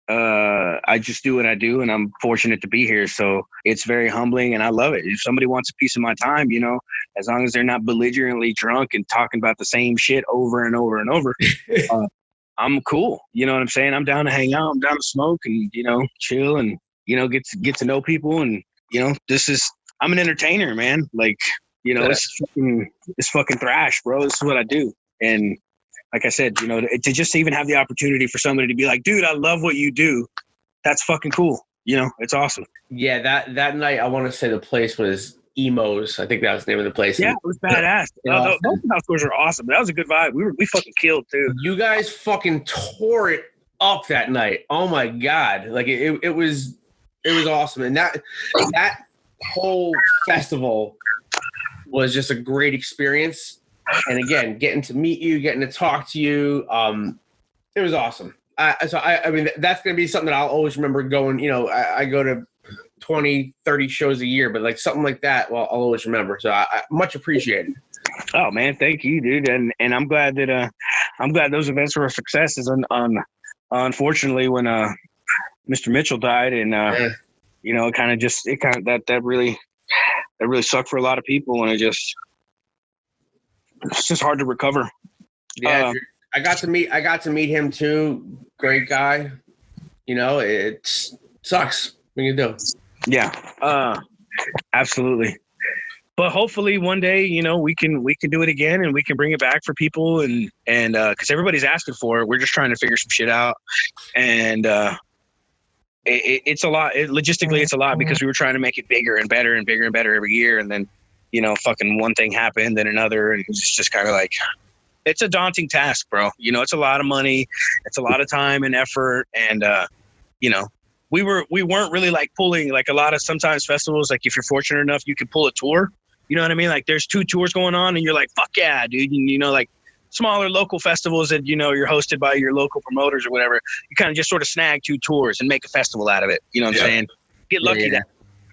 I just do what I do, and I'm fortunate to be here. So it's very humbling, and I love it. If somebody wants a piece of my time, as long as they're not belligerently drunk and talking about the same shit over and over and over, I'm cool. You know what I'm saying? I'm down to hang out. I'm down to smoke and, chill and, get to know people. And, I'm an entertainer, man. Like, it's fucking thrash, bro. This is what I do. And like I said, to just even have the opportunity for somebody to be like, dude, I love what you do. That's fucking cool. It's awesome. Yeah. That night, I want to say the place was Emos. I think that was the name of the place. Yeah, it was badass. Those house tours are awesome. That was a good vibe. We fucking killed too. You guys fucking tore it up that night. Oh my god! Like it was awesome. And that whole festival was just a great experience. And again, getting to meet you, getting to talk to you, it was awesome. I mean, that's going to be something that I'll always remember going, I go to 20, 30 shows a year, but like something like that, well, I'll always remember. So I much appreciated. Oh man, thank you, dude. And I'm glad that those events were successes. Unfortunately, when Mr. Mitchell died, and that really sucked for a lot of people, and it's just hard to recover. Yeah, I got to meet him too. Great guy. It sucks when you do. Yeah, absolutely. But hopefully one day, we can do it again, and we can bring it back for people, and because everybody's asking for it. We're just trying to figure some shit out, and it's a lot. Logistically, it's a lot because we were trying to make it bigger and better and bigger and better every year, and then fucking one thing happened, then another, and it's just kind of like, it's a daunting task, bro. It's a lot of money, it's a lot of time and effort, and we weren't really like pulling like a lot of sometimes festivals. Like if you're fortunate enough, you can pull a tour. You know what I mean? Like there's 2 tours going on, and you're like, fuck yeah, dude. And, like smaller local festivals that you're hosted by your local promoters or whatever. You kind of just sort of snag 2 tours and make a festival out of it. You know what I'm saying? Get lucky that,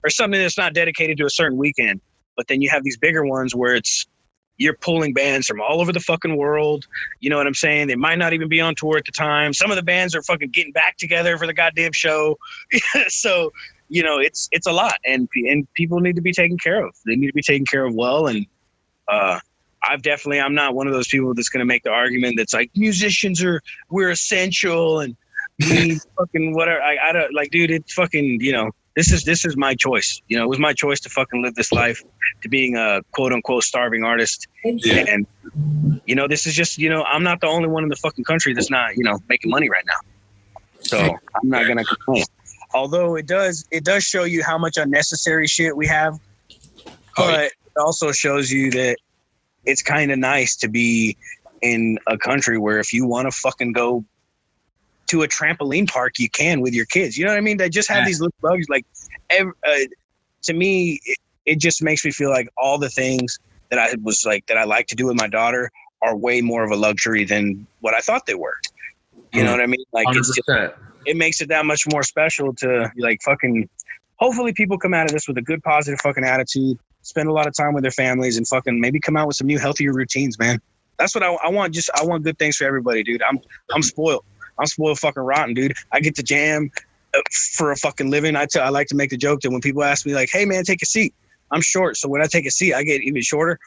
or something that's not dedicated to a certain weekend. But then you have these bigger ones where you're pulling bands from all over the fucking world. You know what I'm saying? They might not even be on tour at the time. Some of the bands are fucking getting back together for the goddamn show. So, it's a lot, and people need to be taken care of. They need to be taken care of well. And I'm not one of those people that's going to make the argument that's like we're essential and we need fucking whatever. I don't like, dude, it's fucking, this is my choice. It was my choice to fucking live this life, to being a quote unquote starving artist. Yeah. And, this is just, I'm not the only one in the fucking country that's not, making money right now. So I'm not going to complain. Although it does show you how much unnecessary shit we have. But it also shows you that it's kind of nice to be in a country where if you want to fucking go to a trampoline park, you can with your kids. You know what I mean? They just have these little bugs. Like, to me, it just makes me feel like all the things that I like to do with my daughter are way more of a luxury than what I thought they were. You know what I mean? Like, it makes it that much more special to like fucking. Hopefully, people come out of this with a good, positive fucking attitude. Spend a lot of time with their families and fucking maybe come out with some new, healthier routines, man. That's what I want. I want good things for everybody, dude. I'm spoiled. I'm spoiled fucking rotten, dude. I get to jam for a fucking living. I like to make the joke that when people ask me like, hey man, take a seat. I'm short. So when I take a seat, I get even shorter.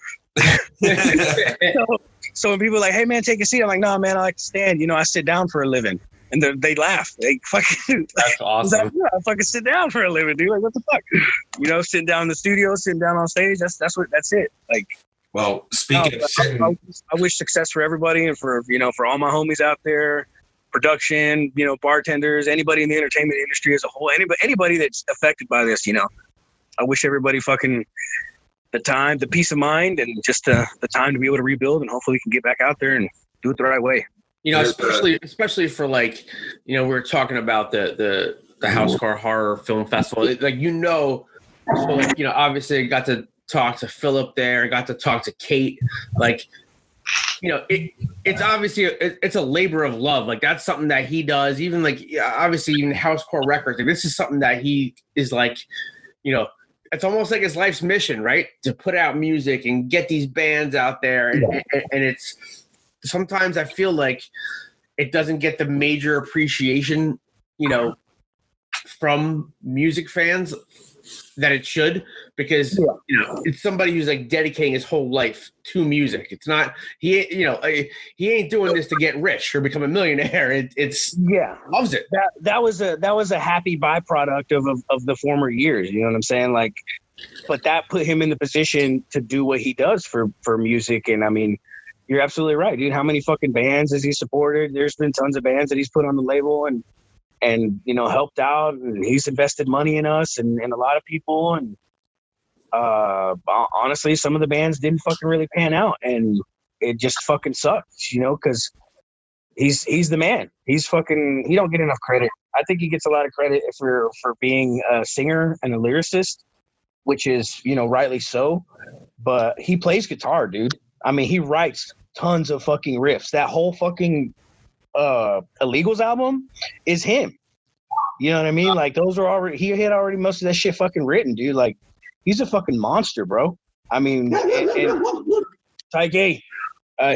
So when people are like, hey man, take a seat. I'm like, nah, man, I like to stand. I sit down for a living. And they laugh. They fucking. That's awesome. Like, yeah, I fucking sit down for a living, dude. Like, what the fuck? Sitting down in the studio, sitting down on stage. That's it. Like, well, speaking of sitting, I wish success for everybody, and for all my homies out there, production, bartenders, anybody in the entertainment industry as a whole, anybody that's affected by this. I wish everybody fucking the time, the peace of mind, and just the time to be able to rebuild, and hopefully we can get back out there and do it the right way. Especially for like, we were talking about the House Car Horror Film Festival. Like, so like, obviously I got to talk to Philip there. I got to talk to Kate. Like, it's obviously it's a labor of love. Like, that's something that he does. Even like, obviously even Housecore Records. Like, this is something that he is like, it's almost like his life's mission, right? To put out music and get these bands out there, and it's. Sometimes I feel like it doesn't get the major appreciation, from music fans that it should, because it's somebody who's like dedicating his whole life to music. It's not he ain't doing this to get rich or become a millionaire. It's loves it. That was a happy byproduct of the former years. You know what I'm saying? Like, but that put him in the position to do what he does for music. And I mean, you're absolutely right, dude. How many fucking bands has he supported? There's been tons of bands that he's put on the label and helped out, and he's invested money in us and a lot of people. And honestly, some of the bands didn't fucking really pan out, and it just fucking sucks, because he's the man. He don't get enough credit. I think he gets a lot of credit for being a singer and a lyricist, which is, rightly so. But he plays guitar, dude. I mean, he writes tons of fucking riffs. That whole fucking Illegals album is him. You know what I mean? Like, those are already, he had already most of that shit fucking written, dude. Like, he's a fucking monster, bro. I mean, and Taike,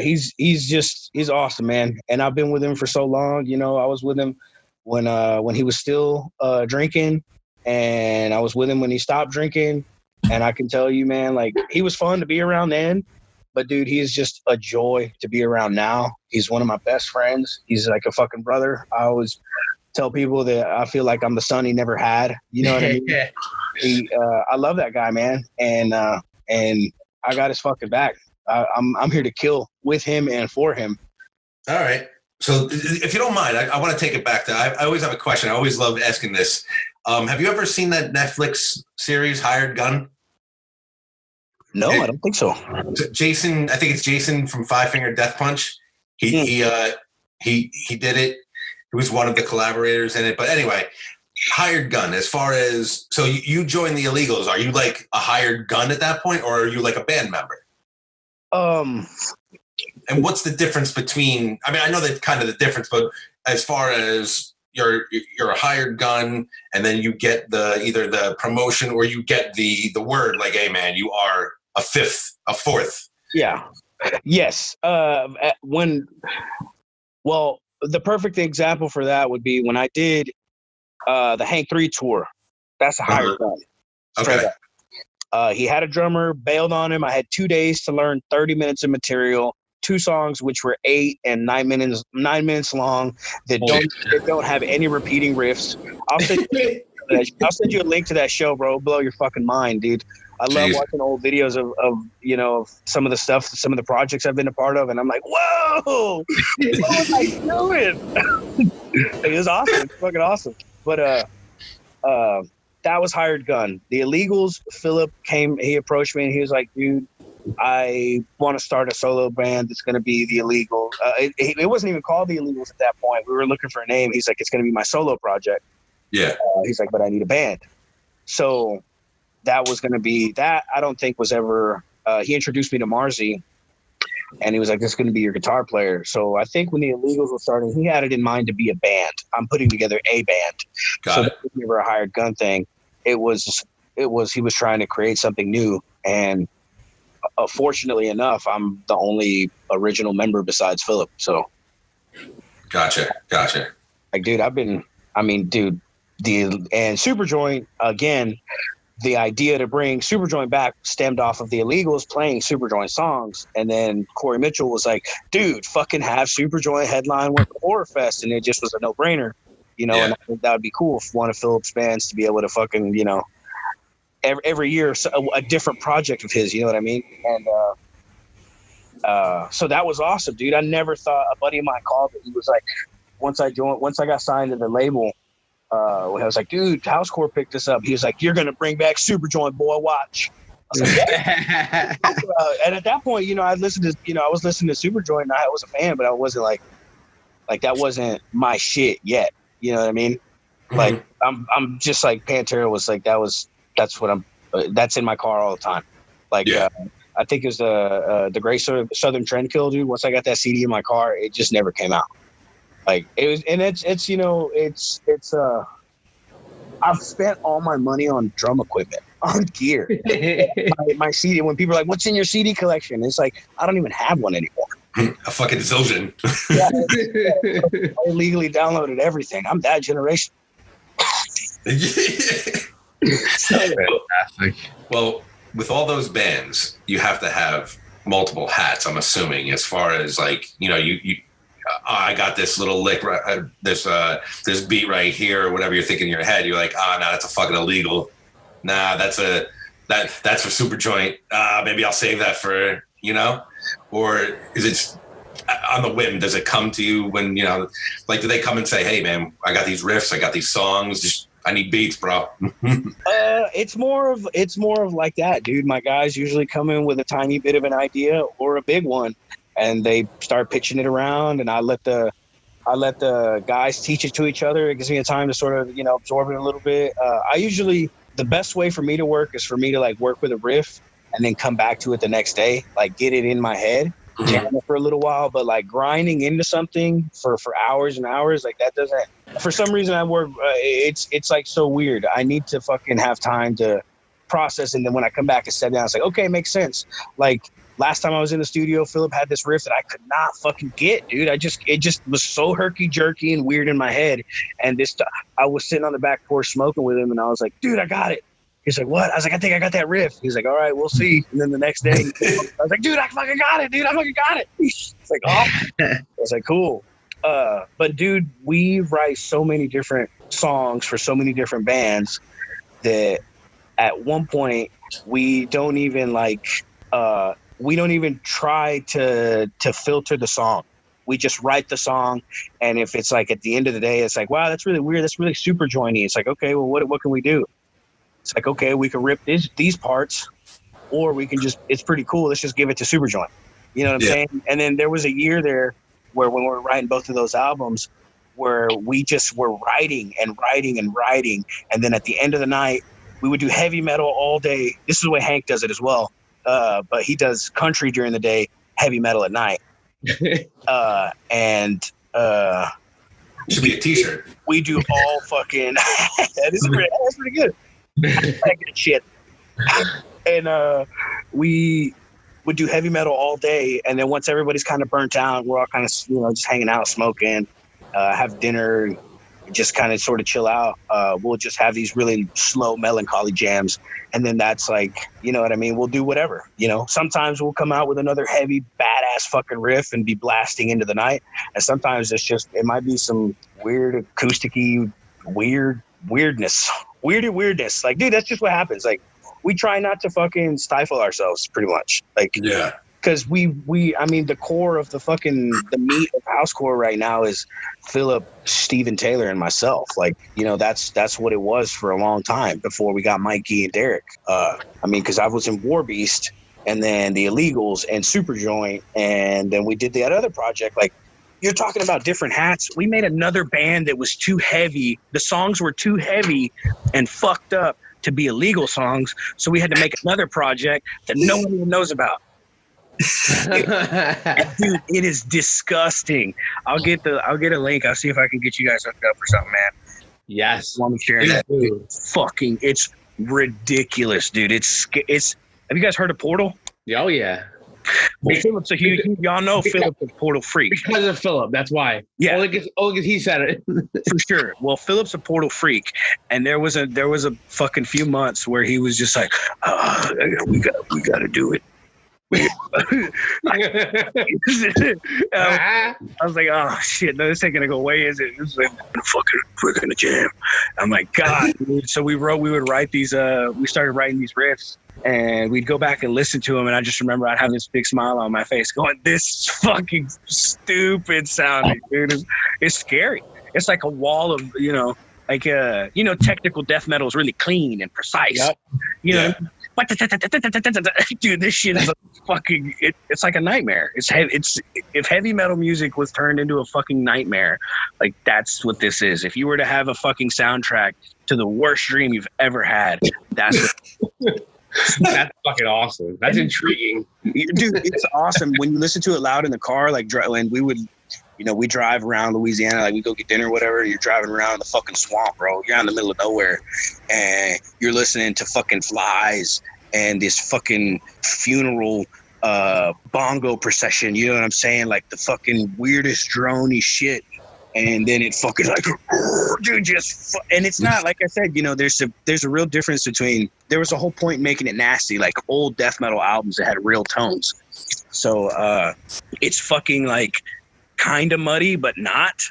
he's awesome, man. And I've been with him for so long. I was with him when he was still drinking, and I was with him when he stopped drinking. And I can tell you, man, like, he was fun to be around then, but dude, he is just a joy to be around now. He's one of my best friends. He's like a fucking brother. I always tell people that I feel like I'm the son he never had. You know what I mean? I love that guy, man. And I got his fucking back. I'm here to kill with him and for him. All right. So if you don't mind, I want to take it back to, I always have a question. I always love asking this. Have you ever seen that Netflix series, Hired Gun? No, I don't think so. Jason, I think it's Jason from Five Finger Death Punch. He did it. He was one of the collaborators in it. But anyway, Hired Gun, as far as, so you joined the Illegals. Are you like a hired gun at that point, or are you like a band member? And what's the difference between, I mean, I know that kind of the difference, but as far as you're a hired gun, and then you get either the promotion or you get the word like, hey man, you are a fourth. Yeah. Yes. The perfect example for that would be when I did the Hank 3 tour. That's a hired gun. Okay. He had a drummer, bailed on him. I had 2 days to learn 30 minutes of material, 2 songs which were 8 and 9 minutes long that don't have any repeating riffs. I'll send you a link to that show, bro. It'll blow your fucking mind, dude. I love watching old videos of some of the stuff, some of the projects I've been a part of, and I'm like, whoa, what was I doing? It was awesome. It's fucking awesome. But that was Hired Gun. The Illegals, Philip he approached me and he was like, dude, I want to start a solo band that's going to be the Illegals. It wasn't even called the Illegals at that point. We were looking for a name. He's like, it's going to be my solo project. Yeah. He's like, but I need a band. So that was going to be that. I don't think was ever, he introduced me to Marzi and he was like, this is going to be your guitar player. So I think when the Illegals were starting, he had it in mind to be a band. I'm putting together a band. So that was never a hired gun thing. It was, he was trying to create something new. And fortunately enough, I'm the only original member besides Philip. So. Gotcha. Like, dude, and Superjoint, again, the idea to bring Superjoint back stemmed off of the Illegals playing Superjoint songs. And then Corey Mitchell was like, dude, fucking have Superjoint headline with the Horror Fest. And it just was a no-brainer, and I think that would be cool for one of Philip's bands to be able to fucking, every year a different project of his, you know what I mean? And so that was awesome, dude. I never thought, a buddy of mine called it. He was like, once I got signed to the label, I was like, dude, Housecore picked this up. He was like, you're going to bring back Superjoint, boy, watch. I was like, yeah. And at that point, I listened to, I was listening to Superjoint and I was a fan, but I wasn't like that wasn't my shit yet. You know what I mean? Mm-hmm. Like, I'm just like Pantera was like, that's in my car all the time. Like, I think it was the Great Southern Trendkill, dude. Once I got that CD in my car, it just never came out. Like, it was, and it's I've spent all my money on drum equipment, on gear. my CD, when people are like, what's in your CD collection? It's like, I don't even have one anymore. A fucking zillion. I illegally downloaded everything. I'm that generation. Well, with all those bands, you have to have multiple hats, I'm assuming, as far as like, you I got this little lick, this beat right here, or whatever you're thinking in your head. You're like, no, that's a fucking illegal. Nah, that's for Superjoint. Maybe I'll save that for, or is it on the whim? Does it come to you when, like, do they come and say, hey man, I got these riffs, I got these songs, I need beats, bro? It's more of like that, dude. My guys usually come in with a tiny bit of an idea or a big one, and they start pitching it around, and I let the guys teach it to each other. It gives me a time to sort of, absorb it a little bit. I usually the best way for me to work is for me to like work with a riff and then come back to it the next day, like get it in my head, jam it for a little while. But like grinding into something for hours and hours, like that doesn't. For some reason, I work. It's like so weird. I need to fucking have time to process, and then when I come back and sit down, it's like okay, makes sense. Like last time I was in the studio, Philip had this riff that I could not fucking get, dude. It just was so herky jerky and weird in my head. And I was sitting on the back porch smoking with him, and I was like, dude, I got it. He's like, what? I was like, I think I got that riff. He's like, all right, we'll see. And then the next day, I was like, dude, I fucking got it, dude. I fucking got it. It's like, oh. I was like, cool. But dude, we write so many different songs for so many different bands that at one point we don't even try to filter the song. We just write the song, and if it's like at the end of the day, it's like, wow, that's really weird. That's really super jointy. It's like, okay, well, what can we do? It's like, okay, we can rip these parts, or we can it's pretty cool. Let's just give it to Superjoint. You know what I'm saying? And then there was a year there where when we were writing both of those albums, where we just were writing and writing and writing. And then at the end of the night, we would do heavy metal all day. This is the way Hank does it as well. But he does country during the day, heavy metal at night. Should be a t-shirt. We do all fucking, that's pretty good. I get shit. And we would do heavy metal all day, and then once everybody's kind of burnt out, we're all kind of just hanging out, smoking, have dinner, just kind of sort of chill out. We'll just have these really slow melancholy jams, and then that's like, you know what I mean, we'll do whatever. Sometimes we'll come out with another heavy badass fucking riff and be blasting into the night, and sometimes it might be some weird acoustic-y weirdness. Like, dude, that's just what happens. Like, we try not to fucking stifle ourselves, pretty much. Like, yeah, because I mean, the core of the meat of housecore right now is Philip, Steven Taylor, and myself. Like, that's what it was for a long time before we got Mikey and Derek. I mean, because I was in War Beast, and then the Illegals and Superjoint, and then we did that other project. Like, you're talking about different hats. We made another band that was too heavy. The songs were too heavy and fucked up to be illegal songs. So we had to make another project that no one even knows about. Dude, it is disgusting. I'll get a link. I'll see if I can get you guys hooked up or something, man. Yes. Want me sharing that? It's ridiculous, dude. It's. Have you guys heard of Portal? Oh yeah. Well, Philip's a huge. Y'all know Philip's a Portal freak. Because of Philip, that's why. Yeah, only because he said it. For sure. Well, Philip's a Portal freak, and there was a fucking few months where he was just like, we got to do it. I was like, oh shit, no, this ain't gonna go away, is it? It's like, we're gonna jam. I'm like, God, dude. So we would write these. We started writing these riffs, and we'd go back and listen to them, and I just remember I'd have this big smile on my face, going, "This is fucking stupid sounding, dude. It's scary. It's like a wall of technical death metal is really clean and precise. Yep. You know." Dude, this shit is fucking. It's like a nightmare. If heavy metal music was turned into a fucking nightmare, like that's what this is. If you were to have a fucking soundtrack to the worst dream you've ever had, that's fucking awesome. That's intriguing, dude. It's awesome when you listen to it loud in the car. Like when we would. We drive around Louisiana, like we go get dinner or whatever. You're driving around the fucking swamp, bro. You're out in the middle of nowhere, and you're listening to fucking flies and this fucking funeral bongo procession. You know what I'm saying? Like the fucking weirdest droney shit. And then it fucking like, dude, and it's not, like I said, there's a real difference between, there was a whole point in making it nasty, like old death metal albums that had real tones. So it's fucking like, kind of muddy, but not,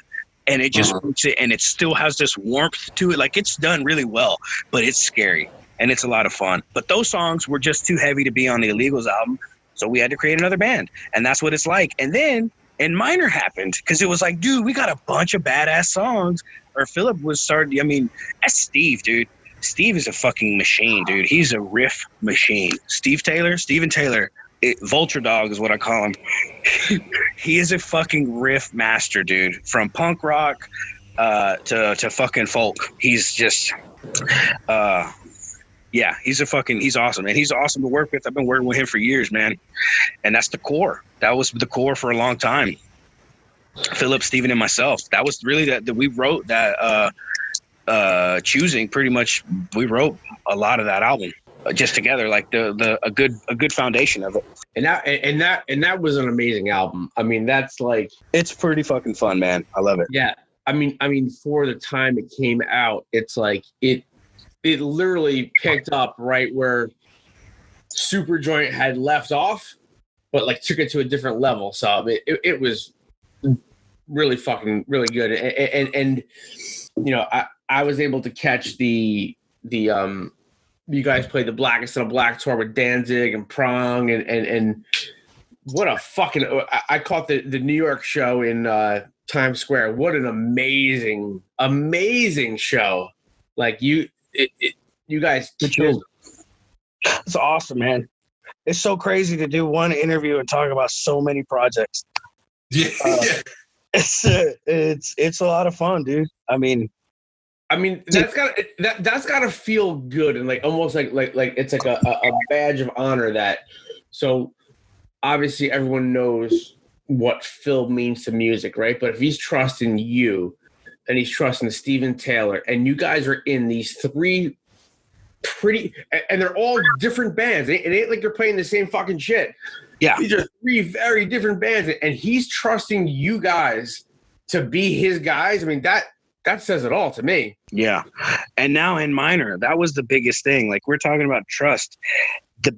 and it just makes it, and it still has this warmth to it. Like it's done really well, but it's scary and it's a lot of fun. But those songs were just too heavy to be on the Illegals album, so we had to create another band, and that's what it's like. And then Minor happened because it was like, dude, we got a bunch of badass songs. Or Philip was started. I mean, that's Steve, dude. Steve is a fucking machine, dude. He's a riff machine. Steven Taylor. Vulture Dog is what I call him. He is a fucking riff master, dude. From punk rock to fucking folk. He's just Yeah, he's awesome, and he's awesome to work with. I've been working with him for years, man, and that's the core. That was the core for a long time. Philip, Steven, and myself. That was really that we wrote that. Choosing, pretty much, we wrote a lot of that album just together, like a good foundation of it. And that was an amazing album. I mean, that's like, it's pretty fucking fun, man. I love it. Yeah. I mean, for the time it came out, it's like it literally picked up right where Superjoint had left off, but like took it to a different level. So it was really fucking really good. And you know, I was able to catch the you guys played the Blackest of the Black tour with Danzig and Prong and what a fucking, I caught the New York show in Times Square. What an amazing show. Like you guys. It's awesome, man. It's so crazy to do one interview and talk about so many projects. Yeah. It's a lot of fun, dude. I mean, that's gotta feel good and like almost like it's like a badge of honor that. So obviously everyone knows what Phil means to music, right? But if he's trusting you and he's trusting Steven Taylor, and you guys are in these three and they're all different bands. It ain't like they're playing the same fucking shit. Yeah. These are three very different bands, and he's trusting you guys to be his guys. I mean, that says it all to me. Yeah. And now in Minor, that was the biggest thing. Like, we're talking about trust.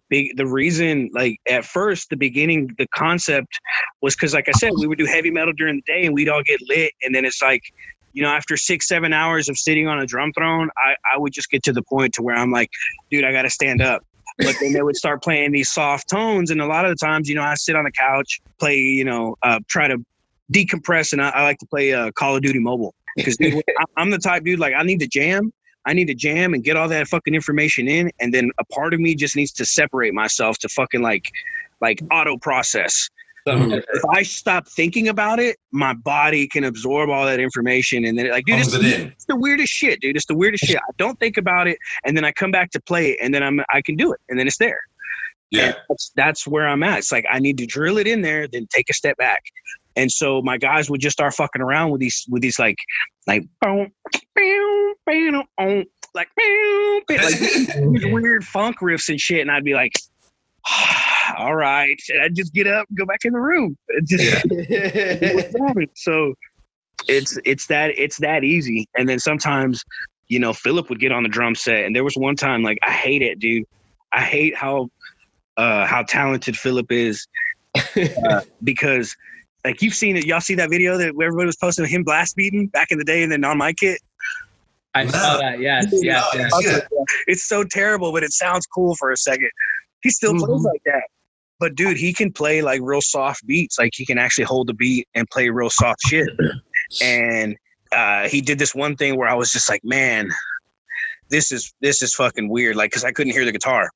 The reason, like, at first, the beginning, the concept was because, like I said, we would do heavy metal during the day and we'd all get lit. And then it's like, you know, after 6-7 hours of sitting on a drum throne, I would just get to the point to where I'm like, dude, I got to stand up. But then they would start playing these soft tones. And a lot of the times, you know, I sit on the couch, play, you know, try to decompress. And I like to play Call of Duty Mobile. Because I'm the type, dude, like, I need to jam and get all that fucking information in. And then a part of me just needs to separate myself to fucking like auto process. If I stop thinking about it, my body can absorb all that information. And then, like, dude, it's the weirdest shit, dude. It's the weirdest shit. I don't think about it. And then I come back to play it, and then I can do it. And then it's there. Yeah. And that's where I'm at. It's like, I need to drill it in there, then take a step back. And so my guys would just start fucking around with these like these weird funk riffs and shit. And I'd be like, all right. And I'd just get up and go back in the room. So it's that easy. And then sometimes, you know, Philip would get on the drum set. And there was one time, like, I hate it, dude. I hate how talented Philip is because, like, you've seen it. Y'all see that video that everybody was posting of him blast beating back in the day and then on my kit? I saw that. Yes. It's so terrible, but it sounds cool for a second. He still plays like that. But, dude, he can play, like, real soft beats. Like, he can actually hold the beat and play real soft shit. And he did this one thing where I was just like, man, this is fucking weird. Like, because I couldn't hear the guitar.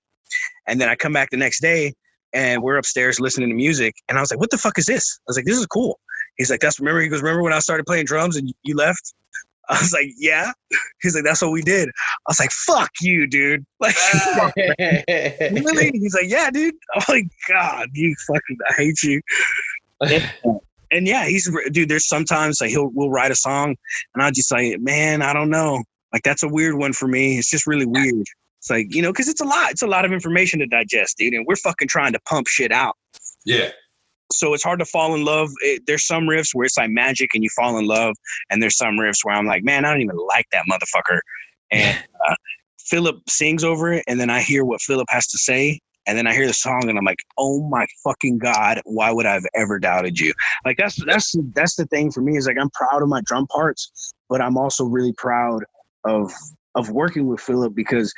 And then I come back the next day, and we're upstairs listening to music. And I was like, what the fuck is this? I was like, this is cool. He's like, remember when I started playing drums and you left? I was like, yeah. He's like, that's what we did. I was like, fuck you, dude. Like, really? He's like, yeah, dude. I'm like, God, I hate you. And yeah, dude, there's sometimes like we'll write a song and I'll just like, man, I don't know. Like, that's a weird one for me. It's just really weird. It's like, you know, because it's a lot of information to digest, dude. And we're fucking trying to pump shit out. Yeah. So it's hard to fall in love. There's some riffs where it's like magic and you fall in love. And there's some riffs where I'm like, man, I don't even like that motherfucker. And Philip sings over it. And then I hear what Philip has to say. And then I hear the song and I'm like, oh my fucking God, why would I have ever doubted you? Like, that's the thing for me is like, I'm proud of my drum parts, but I'm also really proud of working with Philip because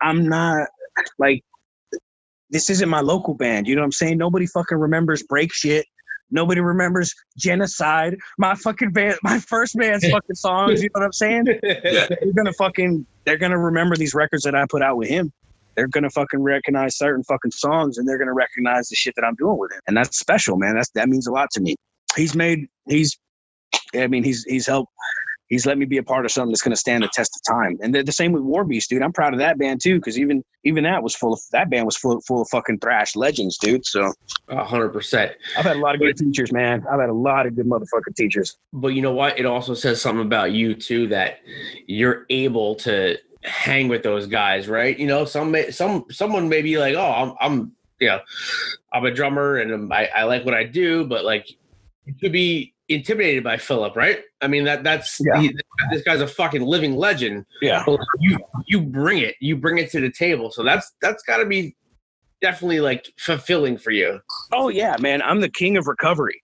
I'm not like, this isn't my local band. You know what I'm saying? Nobody fucking remembers Break Shit. Nobody remembers Genocide. My fucking band, my first band's fucking songs. You know what I'm saying? Yeah. They're gonna remember these records that I put out with him. They're gonna fucking recognize certain fucking songs, and they're gonna recognize the shit that I'm doing with him. And that's special, man. That means a lot to me. He's helped he's let me be a part of something that's going to stand the test of time. And the same with War Beast, dude. I'm proud of that band too, because even that was that band was full of fucking thrash legends, dude. So 100%. I've had a lot of good teachers, man. I've had a lot of good motherfucking teachers. But you know what? It also says something about you too, that you're able to hang with those guys, right? You know, someone may be like, oh, I'm a drummer and I like what I do, but like you could be intimidated by Philip, right? I mean, this guy's a fucking living legend. Yeah. But you bring it to the table. So that's got to be definitely like fulfilling for you. Oh yeah, man. I'm the king of recovery.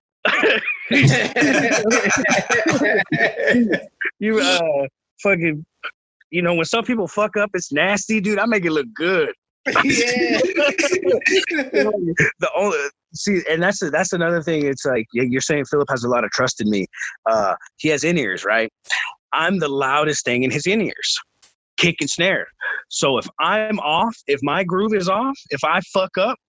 You fucking, you know, when some people fuck up, it's nasty, dude. I make it look good. Yeah. And that's another thing. It's like you're saying Philip has a lot of trust in me. He has in-ears, right? I'm the loudest thing in his in-ears, kick and snare. So if I'm off, if my groove is off, if I fuck up,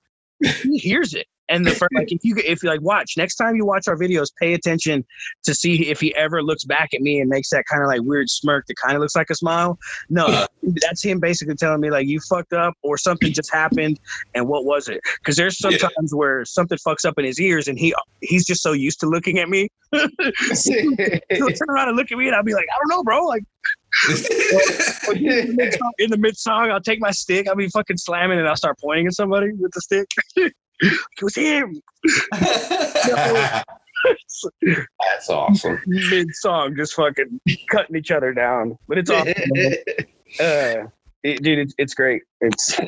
he hears it. And if you like watch next time you watch our videos, pay attention to see if he ever looks back at me and makes that kind of like weird smirk that kind of looks like a smile. No, that's him basically telling me like you fucked up or something just happened. And what was it? Because there's sometimes where something fucks up in his ears and he's just so used to looking at me. He'll turn around and look at me and I'll be like, I don't know, bro. Like in the mid song, I'll take my stick, I'll be fucking slamming and I'll start pointing at somebody with the stick. It was him. That's awesome. Mid-song, just fucking cutting each other down. But it's awesome. Dude, it's great. It's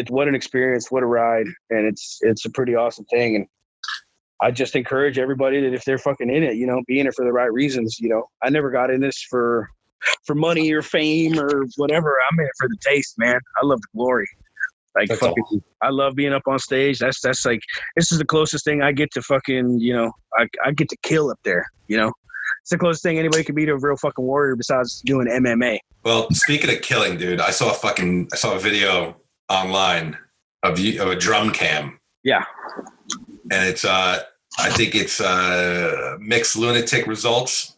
what an experience, what a ride, and it's a pretty awesome thing. And I just encourage everybody that if they're fucking in it, you know, be in it for the right reasons. You know, I never got in this for money or fame or whatever. I'm in it for the taste, man. I love the glory. Like fucking, awesome. I love being up on stage. That's like, this is the closest thing I get to fucking, you know, I get to kill up there, you know. It's the closest thing anybody could be to a real fucking warrior besides doing MMA. Well, speaking of killing, dude, I saw a video online of a drum cam. Yeah. And it's I think it's mixed lunatic results.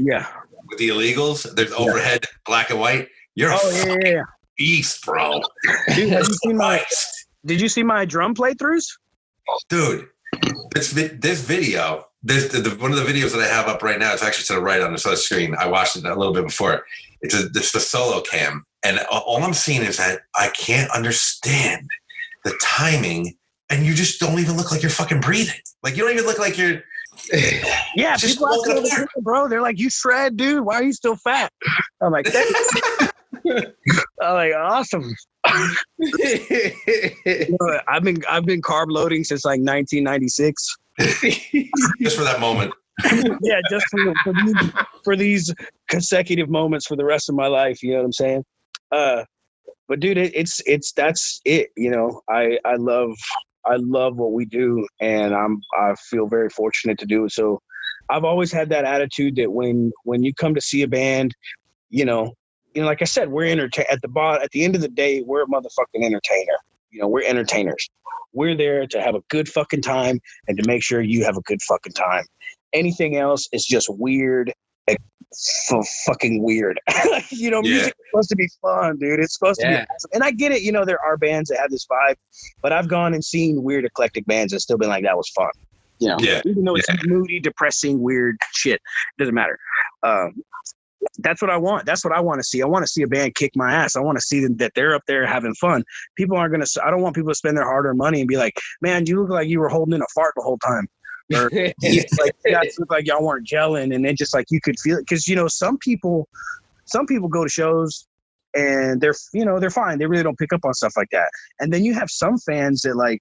Yeah. With the illegals. There's overhead black and white. You're a beast, bro. Dude, did you see my drum playthroughs? Dude, this video, one of the videos that I have up right now, it's actually to the right on this other screen. I watched it a little bit before. It's the solo cam. And all I'm seeing is that I can't understand the timing, and you just don't even look like you're fucking breathing. Like, you don't even look like you're... Yeah, people ask me, bro, they're like, you shred, dude. Why are you still fat? I'm like, I'm like, awesome. You know, I've been carb loading since like 1996. Just for that moment. Yeah, just for these consecutive moments for the rest of my life. You know what I'm saying? But dude, that's it. You know, I love what we do, and I feel very fortunate to do it. So I've always had that attitude that when you come to see a band, you know, like I said, we're at the end of the day, we're a motherfucking entertainer. You know, we're entertainers. We're there to have a good fucking time and to make sure you have a good fucking time. Anything else is just weird, fucking weird. You know, music's supposed to be fun, dude. It's supposed to be awesome. And I get it, you know, there are bands that have this vibe, but I've gone and seen weird eclectic bands and still been like, that was fun. You know, even though it's moody, depressing, weird shit, doesn't matter. That's what I want. That's what I want to see. I want to see a band kick my ass. I want to see them, that they're up there having fun. People aren't going to, I don't want people to spend their hard-earned money and be like, man, you look like you were holding in a fart the whole time. Or it's like, you guys look like y'all weren't gelling. And then just like, you could feel it. Cause you know, some people go to shows and they're fine. They really don't pick up on stuff like that. And then you have some fans that like,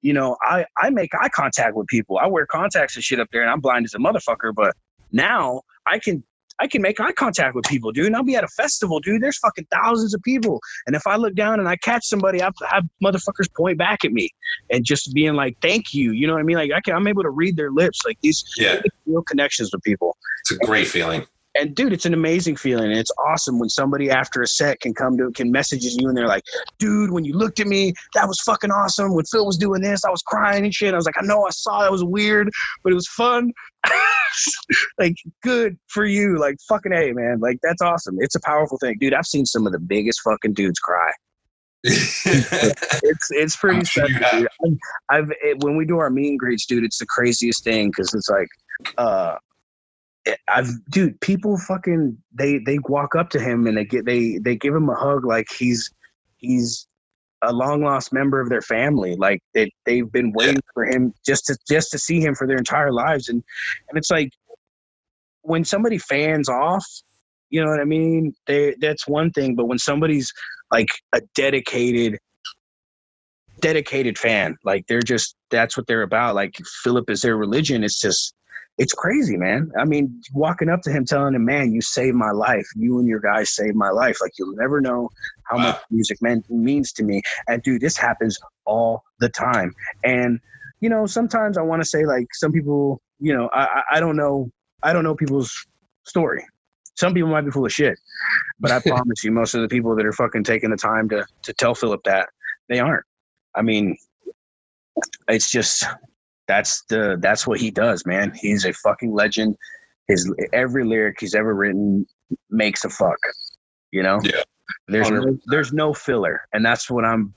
you know, I make eye contact with people. I wear contacts and shit up there and I'm blind as a motherfucker. But now I can make eye contact with people, dude. And I'll be at a festival, dude. There's fucking thousands of people. And if I look down and I catch somebody, I have motherfuckers point back at me and just being like, thank you. You know what I mean? Like I'm able to read their lips. Like these real connections with people. It's a great feeling. And dude, it's an amazing feeling. And it's awesome when somebody after a set can message you and they're like, dude, when you looked at me, that was fucking awesome. When Phil was doing this, I was crying and shit. I was like, I know I saw it was weird, but it was fun. Like, good for you. Like, fucking A, man. Like, that's awesome. It's a powerful thing. Dude, I've seen some of the biggest fucking dudes cry. It's pretty special, dude. When we do our meet and greets, dude, it's the craziest thing because it's like, people fucking they walk up to him and they give him a hug like he's a long lost member of their family. Like they've been waiting for him just to see him for their entire lives. And it's like when somebody fans off, you know what I mean? That's one thing, but when somebody's like a dedicated fan, like that's what they're about. Like Philip is their religion. It's crazy, man. I mean, walking up to him, telling him, man, you saved my life. You and your guys saved my life. Like, you'll never know how much music means to me. And, dude, this happens all the time. And, you know, sometimes I want to say, like, some people, you know, I don't know people's story. Some people might be full of shit. But I promise you, most of the people that are fucking taking the time to tell Philip that, they aren't. I mean, it's just... That's what he does, man. He's a fucking legend. Every lyric he's ever written makes a fuck, you know? Yeah. There's no filler. And that's what I'm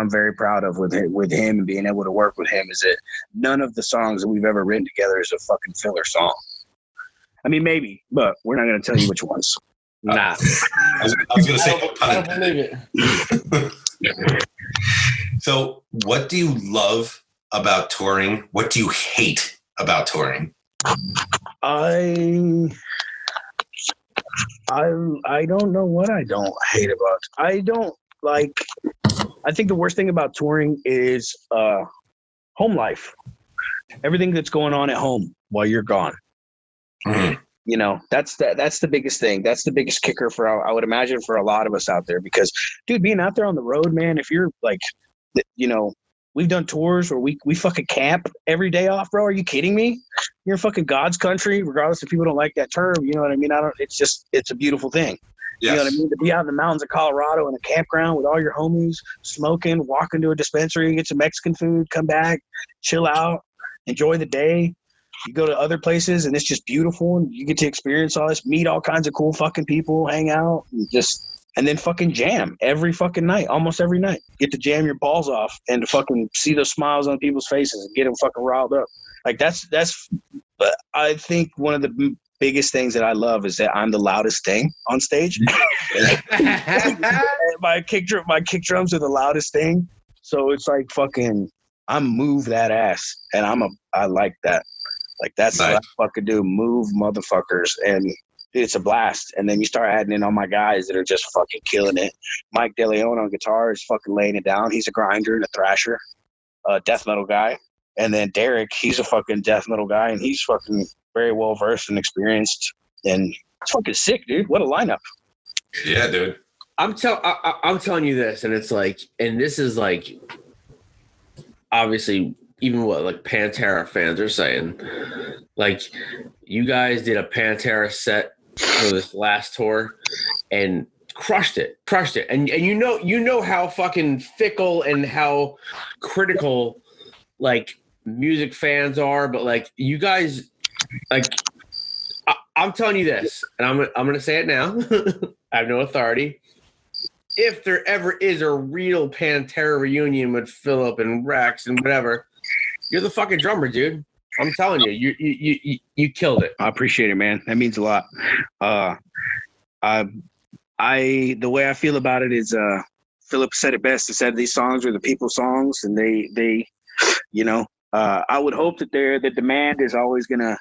very proud of with him and being able to work with him, is that none of the songs that we've ever written together is a fucking filler song. I mean, maybe, but we're not going to tell you which ones. Nah. I was going to say, I don't believe it. So what do you love about touring? What do you hate about touring? I don't know what I don't hate about. I think the worst thing about touring is home life. Everything that's going on at home while you're gone. Mm-hmm. You know, that's the biggest thing. That's the biggest kicker I would imagine, for a lot of us out there, because, dude, being out there on the road, man, if you're like, you know, we've done tours where we fucking camp every day off, bro. Are you kidding me? You're in fucking God's country, regardless if people don't like that term. You know what I mean? It's a beautiful thing. Yes. You know what I mean? To be out in the mountains of Colorado in a campground with all your homies, smoking, walking to a dispensary, get some Mexican food, come back, chill out, enjoy the day. You go to other places and it's just beautiful, and you get to experience all this, meet all kinds of cool fucking people, hang out, and then fucking jam every fucking night, almost every night. Get to jam your balls off and to fucking see those smiles on people's faces and get them fucking riled up. Like but I think one of the biggest things that I love is that I'm the loudest thing on stage. my kick drums are the loudest thing. So it's like fucking, I'm move that ass, and I like that. Like, that's nice. What I fucking do, move motherfuckers, and it's a blast. And then you start adding in all my guys that are just fucking killing it. Mike DeLeon on guitar is fucking laying it down. He's a grinder and a thrasher, death metal guy. And then Derek, he's a fucking death metal guy, and he's fucking very well versed and experienced. And it's fucking sick, dude. What a lineup. Yeah, dude. I'm telling you this, and it's like, and this is like, obviously, even what like Pantera fans are saying, like, you guys did a Pantera set for this last tour and crushed it. And you know how fucking fickle and how critical like music fans are, but like, you guys, like, I'm telling you this, and I'm going to say it now. I have no authority. If there ever is a real Pantera reunion with Philip and Rex and whatever, you're the fucking drummer, dude. I'm telling you, you killed it. I appreciate it, man. That means a lot. The way I feel about it is, Philip said it best. He said these songs are the people's songs, and they, you know, I would hope that the demand is always gonna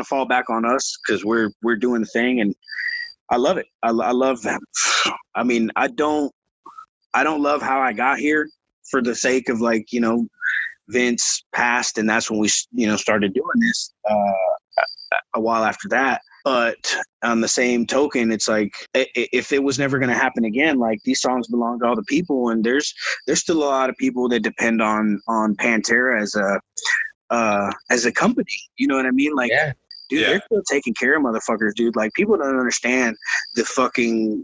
fall back on us, because we're doing the thing, and I love it. I love that. I mean, I don't love how I got here for the sake of, like, you know, Vince passed, and that's when we, you know, started doing this a while after that. But on the same token, it's like, if it was never going to happen again, like, these songs belong to all the people, and there's still a lot of people that depend on Pantera as a company. You know what I mean? Like, yeah. dude, they're still taking care of motherfuckers, dude. Like, people don't understand the fucking,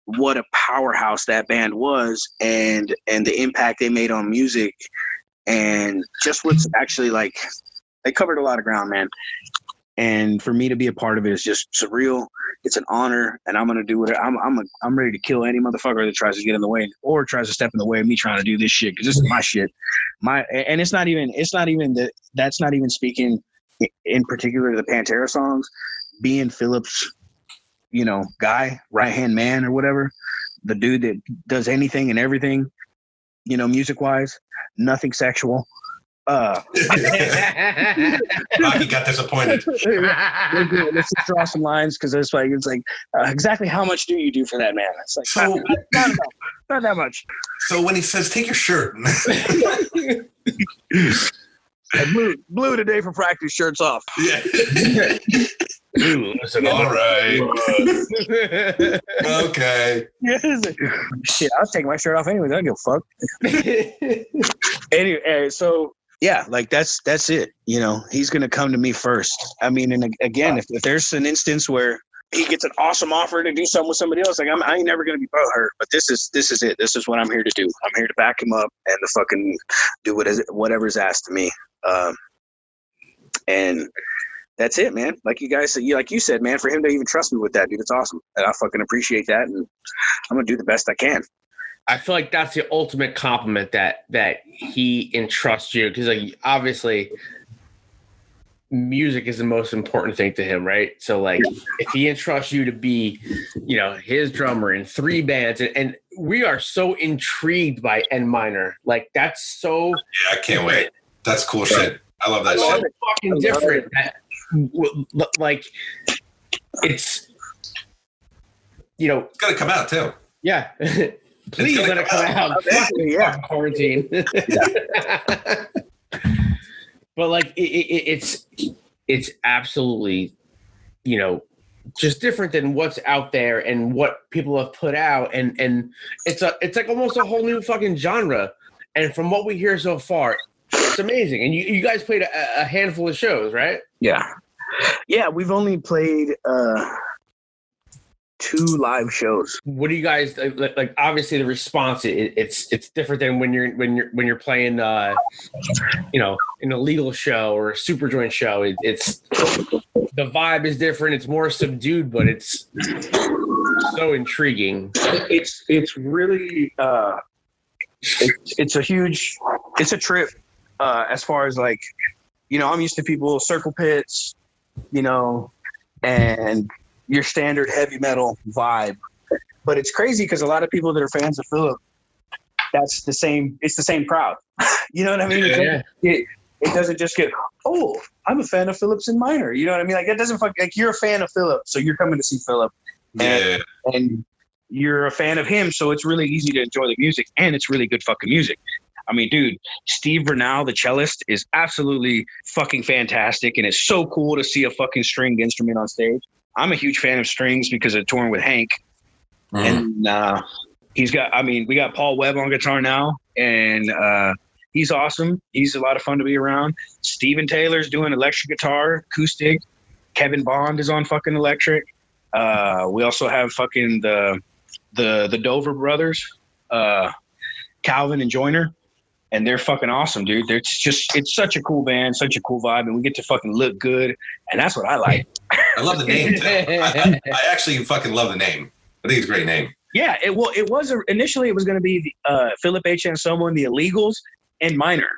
what a powerhouse that band was, and the impact they made on music, and just what's actually like, they covered a lot of ground, man. And for me to be a part of it is just surreal. It's an honor, and I'm gonna do it. I'm ready to kill any motherfucker that tries to get in the way or tries to step in the way of me trying to do this shit, because this is my shit. And it's not even that's not even speaking in particular to the Pantera songs. Being Philip's, guy, right hand man or whatever, the dude that does anything and everything, music wise, nothing sexual. Rocky got disappointed. Let's just draw some lines, because it's like exactly how much do you do for that man? It's like not that much. So when he says take your shirt, blue today for practice, shirts off. Yeah. Listen, all right. Okay. Shit, I was taking my shirt off anyways. I don't give a fuck. Anyway, so yeah, like that's it. He's gonna come to me first. I mean, and again, if there's an instance where he gets an awesome offer to do something with somebody else, like I ain't never gonna be butthurt. But this is it. This is what I'm here to do. I'm here to back him up and to fucking do whatever's asked of me. And that's it, man. Like you said, man, for him to even trust me with that, dude, it's awesome. And I fucking appreciate that. And I'm gonna do the best I can. I feel like that's the ultimate compliment that he entrusts you, because like obviously music is the most important thing to him, right? So like if he entrusts you to be, his drummer in 3 bands, and we are so intrigued by N Minor, like that's so. Yeah, I can't wait. That's cool shit. I love that shit. It's fucking different. Like it's it's gonna come out too. Yeah. Please let it come out. Yeah. Quarantine. But like it's absolutely, just different than what's out there and what people have put out, and it's like almost a whole new fucking genre. And from what we hear so far, it's amazing. And you guys played a handful of shows, right? Yeah, we've only played 2 live shows. What do you guys like? Obviously, the response it's different than when you're playing, in a legal show or a Superjoint show. It's the vibe is different. It's more subdued, but it's so intriguing. It's really it's a trip as far as like, I'm used to people circle pits, and your standard heavy metal vibe. But it's crazy because a lot of people that are fans of Philip, it's the same crowd. You know what I mean? Yeah. It doesn't just get, oh, I'm a fan of Philip's in Minor. You know what I mean? Like that doesn't like you're a fan of Philip, so you're coming to see Philip. And you're a fan of him, so it's really easy to enjoy the music, and it's really good fucking music. I mean, dude, Steve Bernal, the cellist, is absolutely fucking fantastic, and it's so cool to see a fucking stringed instrument on stage. I'm a huge fan of strings because of touring with Hank. And we got Paul Webb on guitar now, and he's awesome. He's a lot of fun to be around. Steven Taylor's doing electric guitar, acoustic. Kevin Bond is on fucking electric. We also have fucking the Dover brothers, Calvin and Joyner. And they're fucking awesome, dude. It's such a cool band, such a cool vibe, and we get to fucking look good, and that's what I like. I love the name too. I actually fucking love the name. I think it's a great name. Yeah, initially it was going to be Philip H. Anselmo and the Illegals and Minor.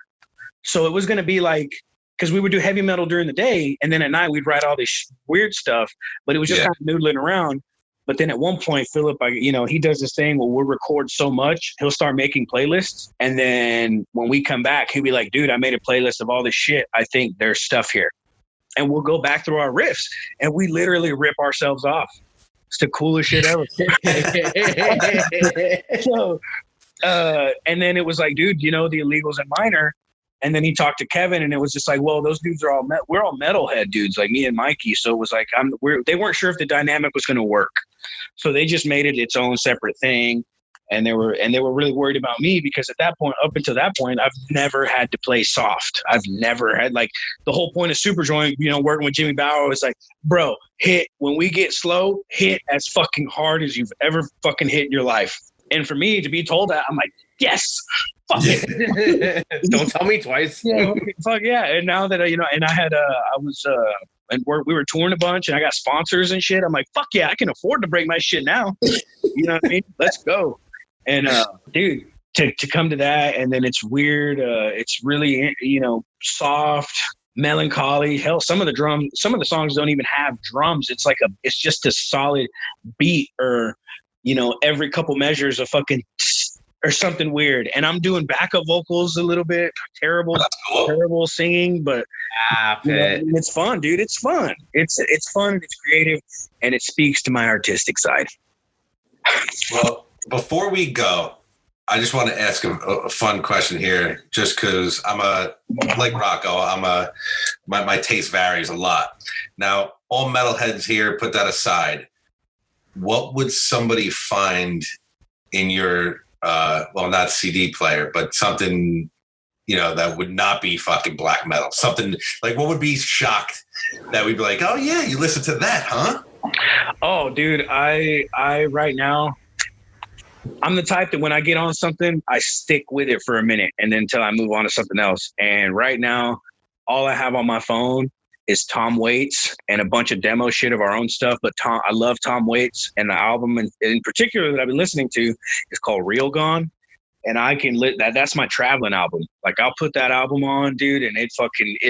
So it was going to be like, because we would do heavy metal during the day, and then at night we'd write all this weird stuff, but it was just kind of noodling around. But then at one point, Philip, he does this thing where we'll record so much, he'll start making playlists. And then when we come back, he'll be like, dude, I made a playlist of all this shit. I think there's stuff here. And we'll go back through our riffs, and we literally rip ourselves off. It's the coolest shit ever. So, and then it was like, dude, the Illegals and Minor. And then he talked to Kevin, and it was just like, well, those dudes are we're all metalhead dudes, like me and Mikey. So it was like, they weren't sure if the dynamic was going to work. So they just made it its own separate thing. And they were really worried about me because up until that point, I've never had to play soft. I've never had, like, the whole point of Superjoint, working with Jimmy Bauer was like, bro, hit when we get slow, hit as fucking hard as you've ever fucking hit in your life. And for me to be told that, I'm like, yes, fuck it. Don't tell me twice. Yeah, fuck yeah. And now that and I had and we were touring a bunch, and I got sponsors and shit. I'm like, fuck yeah, I can afford to break my shit now. You know what I mean? Let's go. And dude, to come to that, and then it's weird. It's really soft, melancholy. Hell, some of the songs don't even have drums. It's like it's just a solid beat, or every couple measures of fucking or something weird. And I'm doing backup vocals a little bit. Terrible singing, but it's fun, dude. It's fun. It's fun. It's creative, and it speaks to my artistic side. Well, before we go, I just want to ask a fun question here, just because like Rocco, my taste varies a lot. Now, all metalheads here, put that aside. What would somebody find in your, not CD player, but something, that would not be fucking black metal? Something like, what would be shocked that we'd be like, oh yeah, you listen to that, huh? Oh, dude, I right now, I'm the type that when I get on something, I stick with it for a minute and then until I move on to something else. And right now, all I have on my phone is Tom Waits and a bunch of demo shit of our own stuff. But I love Tom Waits, and the album in particular that I've been listening to is called Real Gone. And I can that's my traveling album. Like, I'll put that album on, dude, and it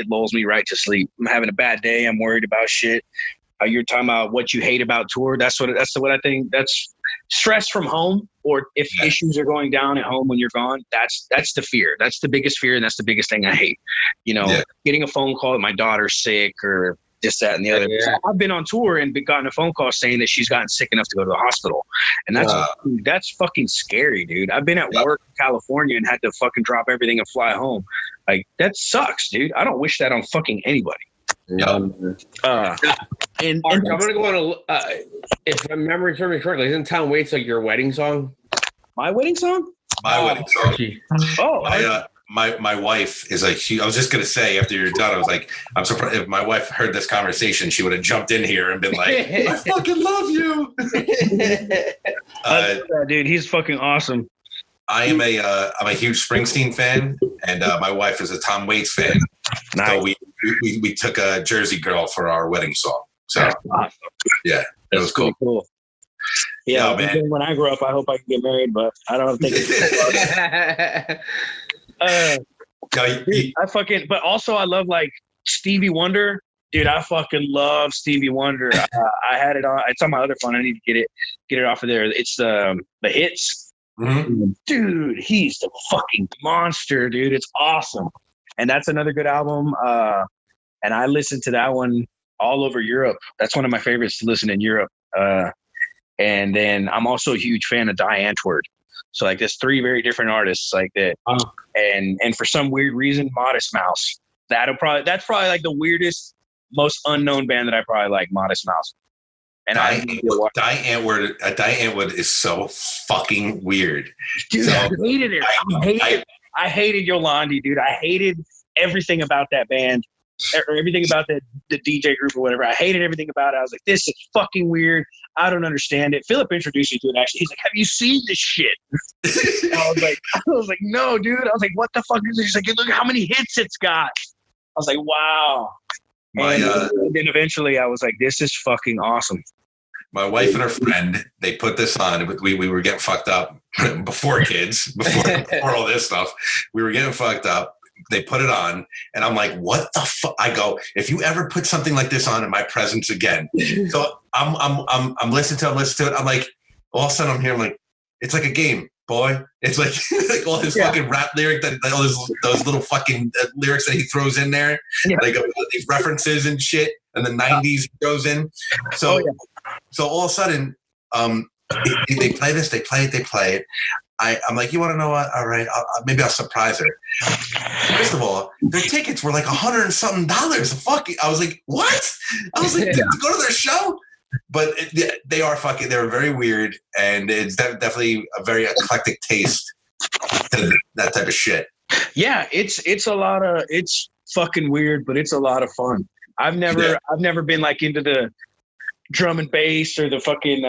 lulls me right to sleep. I'm having a bad day. I'm worried about shit. You're talking about what you hate about tour. That's what I think. That's stress from home, or if issues are going down at home when you're gone. That's the fear. That's the biggest fear, and that's the biggest thing I hate. Getting a phone call that my daughter's sick or this, that, and the other. Yeah. I've been on tour and gotten a phone call saying that she's gotten sick enough to go to the hospital, and that's fucking scary, dude. I've been at work in California and had to fucking drop everything and fly home. Like, that sucks, dude. I don't wish that on fucking anybody. And I'm gonna go on if my memory serves me correctly, isn't Tom Waits like your wedding song? My wedding song? Wedding song. Oh, my wife is like, I was just gonna say after you're done, I was like, I'm surprised if my wife heard this conversation, she would have jumped in here and been like, I fucking love you. Dude, he's fucking awesome. I'm a huge Springsteen fan, and my wife is a Tom Waits fan. Nice. So we took a Jersey Girl for our wedding song. So awesome. Yeah, it was cool. Yeah, man. When I grow up, I hope I can get married, but I don't think it's but also I love like Stevie Wonder. Dude, I fucking love Stevie Wonder. I had it on. It's on my other phone. I need to get it off of there. It's the hits. Mm-hmm. Dude, he's the fucking monster, dude. It's awesome. And that's another good album. And I listened to that one all over Europe. That's one of my favorites to listen in Europe. And then I'm also a huge fan of Die Antwoord. So like there's 3 very different artists like that. And for some weird reason, Modest Mouse. That's probably like the weirdest, most unknown band that I probably like, Modest Mouse. And Die Antwoord is so fucking weird. Dude, so, I hated it. I hated Yolandi, dude. I hated everything about that band, or everything about the DJ group or whatever. I hated everything about it. I was like, this is fucking weird. I don't understand it. Philip introduced me to it, actually. He's like, have you seen this shit? I was like, no, dude. I was like, what the fuck is this? He's like, look how many hits it's got. I was like, wow. And then eventually I was like, this is fucking awesome. My wife and her friend, they put this on. We were getting fucked up before kids, before all this stuff. We were getting fucked up. They put it on, and I'm like, what the fuck? I go, if you ever put something like this on in my presence again. So I'm listening to it. I'm like, all of a sudden I'm hearing like, it's like a game, boy. It's like, like all his fucking rap lyric, all those little fucking lyrics that he throws in there, like these references and shit, and the 90s goes in. So. So all of a sudden, they play this, they play it. I'm like, you want to know what? All right, maybe I'll surprise her. First of all, their tickets were like $100 and something. Fuck, I was like, what? I was like, to go to their show? But they are fucking. They're very weird, and it's definitely a very eclectic taste to that type of shit. Yeah, it's a lot of it's fucking weird, but it's a lot of fun. I've never been like into the drum and bass or the fucking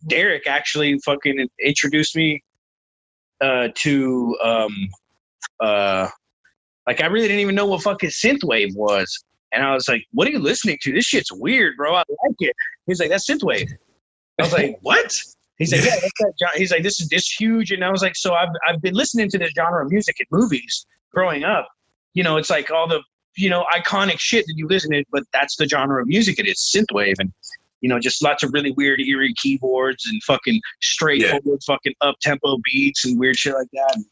Derek actually fucking introduced me to like I really didn't even know what fucking synthwave was. And I was like, what are you listening to? This shit's weird, bro. I like it. He's like, that's synthwave. I was like, what? He's like, yeah, that's that. He's like, this is huge. And I was like, so I've been listening to this genre of music in movies growing up. You know, it's like all the, iconic shit that you listen to, but that's the genre of music it is, synthwave. And, just lots of really weird, eerie keyboards and fucking straightforward fucking up-tempo beats and weird shit like that. And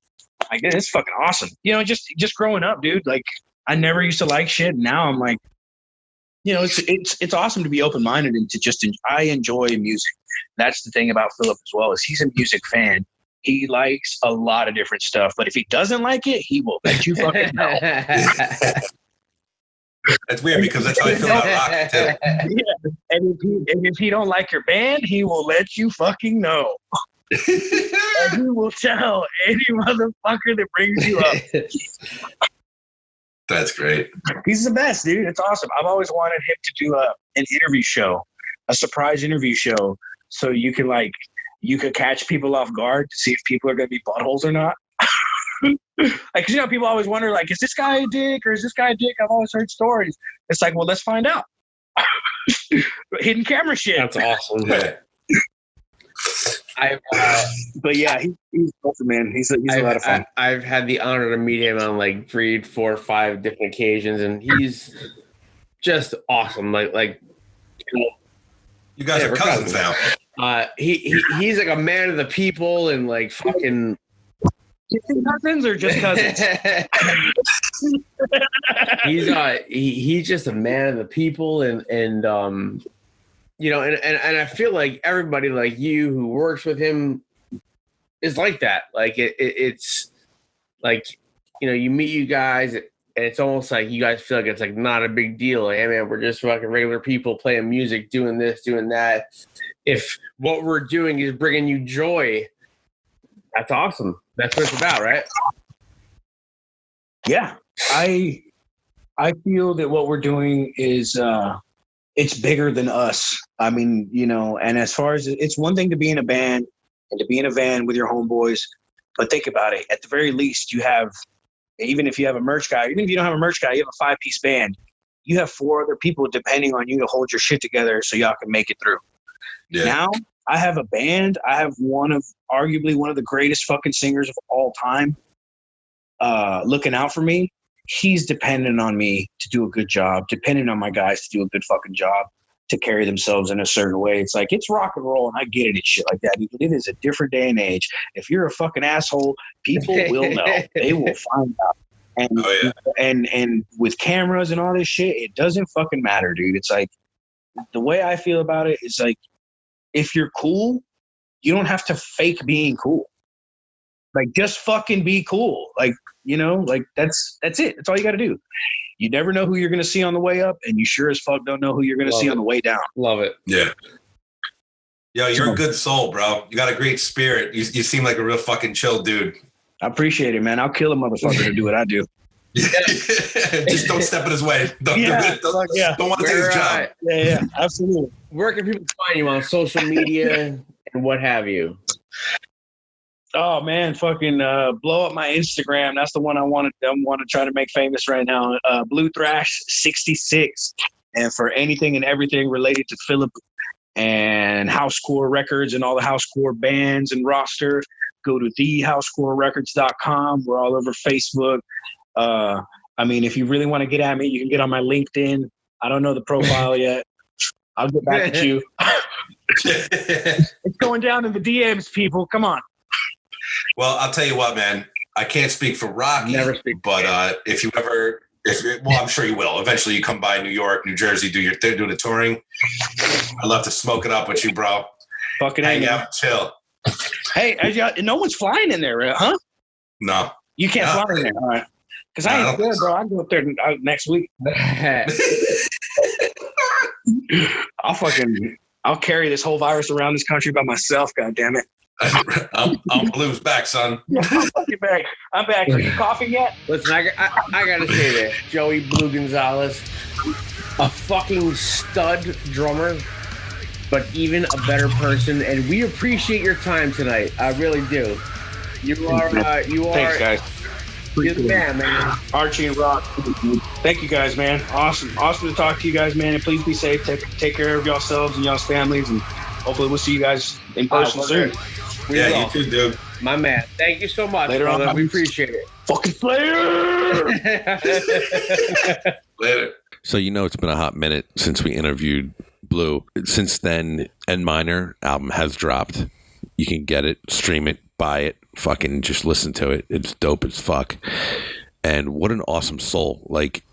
like, it's fucking awesome. Just growing up, dude, like, I never used to like shit. Now I'm like, it's awesome to be open-minded and to I enjoy music. That's the thing about Philip as well, is he's a music fan. He likes a lot of different stuff, but if he doesn't like it, he will let you fucking know. That's weird because that's how I feel about rock too. Yeah. And if he don't like your band, he will let you fucking know. And he will tell any motherfucker that brings you up. That's great. He's the best, dude. It's awesome. I've always wanted him to do an interview show, a surprise interview show, so you could catch people off guard to see if people are going to be buttholes or not. Like, 'cause people always wonder, like, is this guy a dick or is this guy a dick? I've always heard stories. It's like, well, let's find out. Hidden camera shit. That's awesome. But yeah, he's awesome, man. He's a lot of fun. I've had the honor to meet him on like 3, 4, 5 different occasions, and he's just awesome. Like you guys are cousins now. He's like a man of the people, and like fucking. Cousins or just cousins? He's just a man of the people, and I feel like everybody like you who works with him is like that. Like it's like, you meet you guys and it's almost like you guys feel like it's like not a big deal. Like, hey man, we're just fucking regular people playing music, doing this, doing that. If what we're doing is bringing you joy, that's awesome. That's what it's about, right? Yeah. I feel that what we're doing is it's bigger than us. I mean, and as far as it's one thing to be in a band and to be in a van with your homeboys, but think about it. At the very least, you have, even if you have a merch guy, even if you don't have a merch guy, you have a 5-piece band. You have 4 other people depending on you to hold your shit together so y'all can make it through. Yeah. Now, I have a band. I have arguably one of the greatest fucking singers of all time looking out for me. He's dependent on me to do a good job, dependent on my guys to do a good fucking job, to carry themselves in a certain way. It's like, it's rock and roll, and I get it and shit like that. But it is a different day and age. If you're a fucking asshole, people will know. They will find out. And and with cameras and all this shit, it doesn't fucking matter, dude. It's like, the way I feel about it is like, if you're cool, you don't have to fake being cool. Like, just fucking be cool. Like, like that's it. That's all you got to do. You never know who you're going to see on the way up, and you sure as fuck don't know who you're going to see on the way down. Love it. Yeah. Yo, you're a good soul, bro. You got a great spirit. You seem like a real fucking chill dude. I appreciate it, man. I'll kill a motherfucker to do what I do. Just don't step in his way. Don't want to take his job. Yeah, absolutely. Where can people find you on social media and what have you? Oh man, fucking blow up my Instagram. That's the one I want to try to make famous right now. Blue Thrash 66. And for anything and everything related to Philip and Housecore Records and all the Housecore bands and roster, go to thehousecorerecords.com. We're all over Facebook. I mean, if you really want to get at me, you can get on my LinkedIn. I don't know the profile yet. I'll get back at you. It's going down in the DMs, people. Come on. Well, I'll tell you what, man. I can't speak for Rocky, but if you ever, I'm sure you will. Eventually, you come by New York, New Jersey, do the touring. I'd love to smoke it up with you, bro. Fucking hang out, chill. Hey, no one's flying in there, huh? No. You can't fly in there. All right. Because I ain't there, bro. I go up there next week. I'll carry this whole virus around this country by myself. God damn it. I'm Blue's back, son. Yeah, I'm fucking back. I'm back. Are you coughing yet? Listen, I gotta say this. Joey Blue Gonzalez, a fucking stud drummer, but even a better person. And we appreciate your time tonight. I really do. You are. Thanks, guys. You're the man, man. Archie and Rock. Thank you guys, man. Awesome to talk to you guys, man. And please be safe. Take care of yourselves and y'all's families, and hopefully we'll see you guys in person soon. Yeah, you too, dude. My man. Thank you so much, Later brother. on. We appreciate it. Fucking player. Later. So it's been a hot minute since we interviewed Blue. Since then, Minor album has dropped. You can get it, stream it, buy it, fucking just listen to it. It's dope as fuck. And what an awesome soul. Like,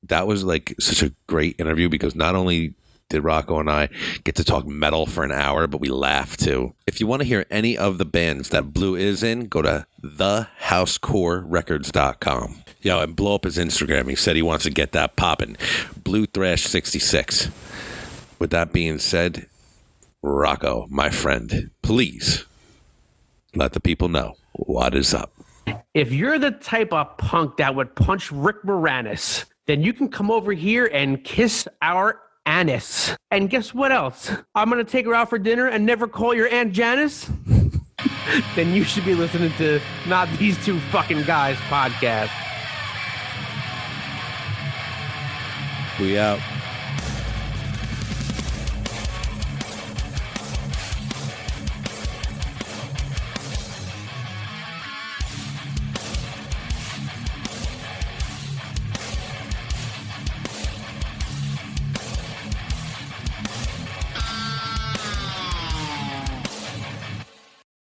that was like such a great interview because not only did Rocco and I get to talk metal for an hour, but we laughed too. If you want to hear any of the bands that Blue is in, go to thehousecorerecords.com. And blow up his Instagram. He said he wants to get that popping. Blue Thrash 66. With that being said, Rocco, my friend, please let the people know what is up. If you're the type of punk that would punch Rick Moranis, then you can come over here and kiss our anus. And guess what else? I'm going to take her out for dinner and never call your Aunt Janice? Then you should be listening to Not These Two Fucking Guys podcast. We out.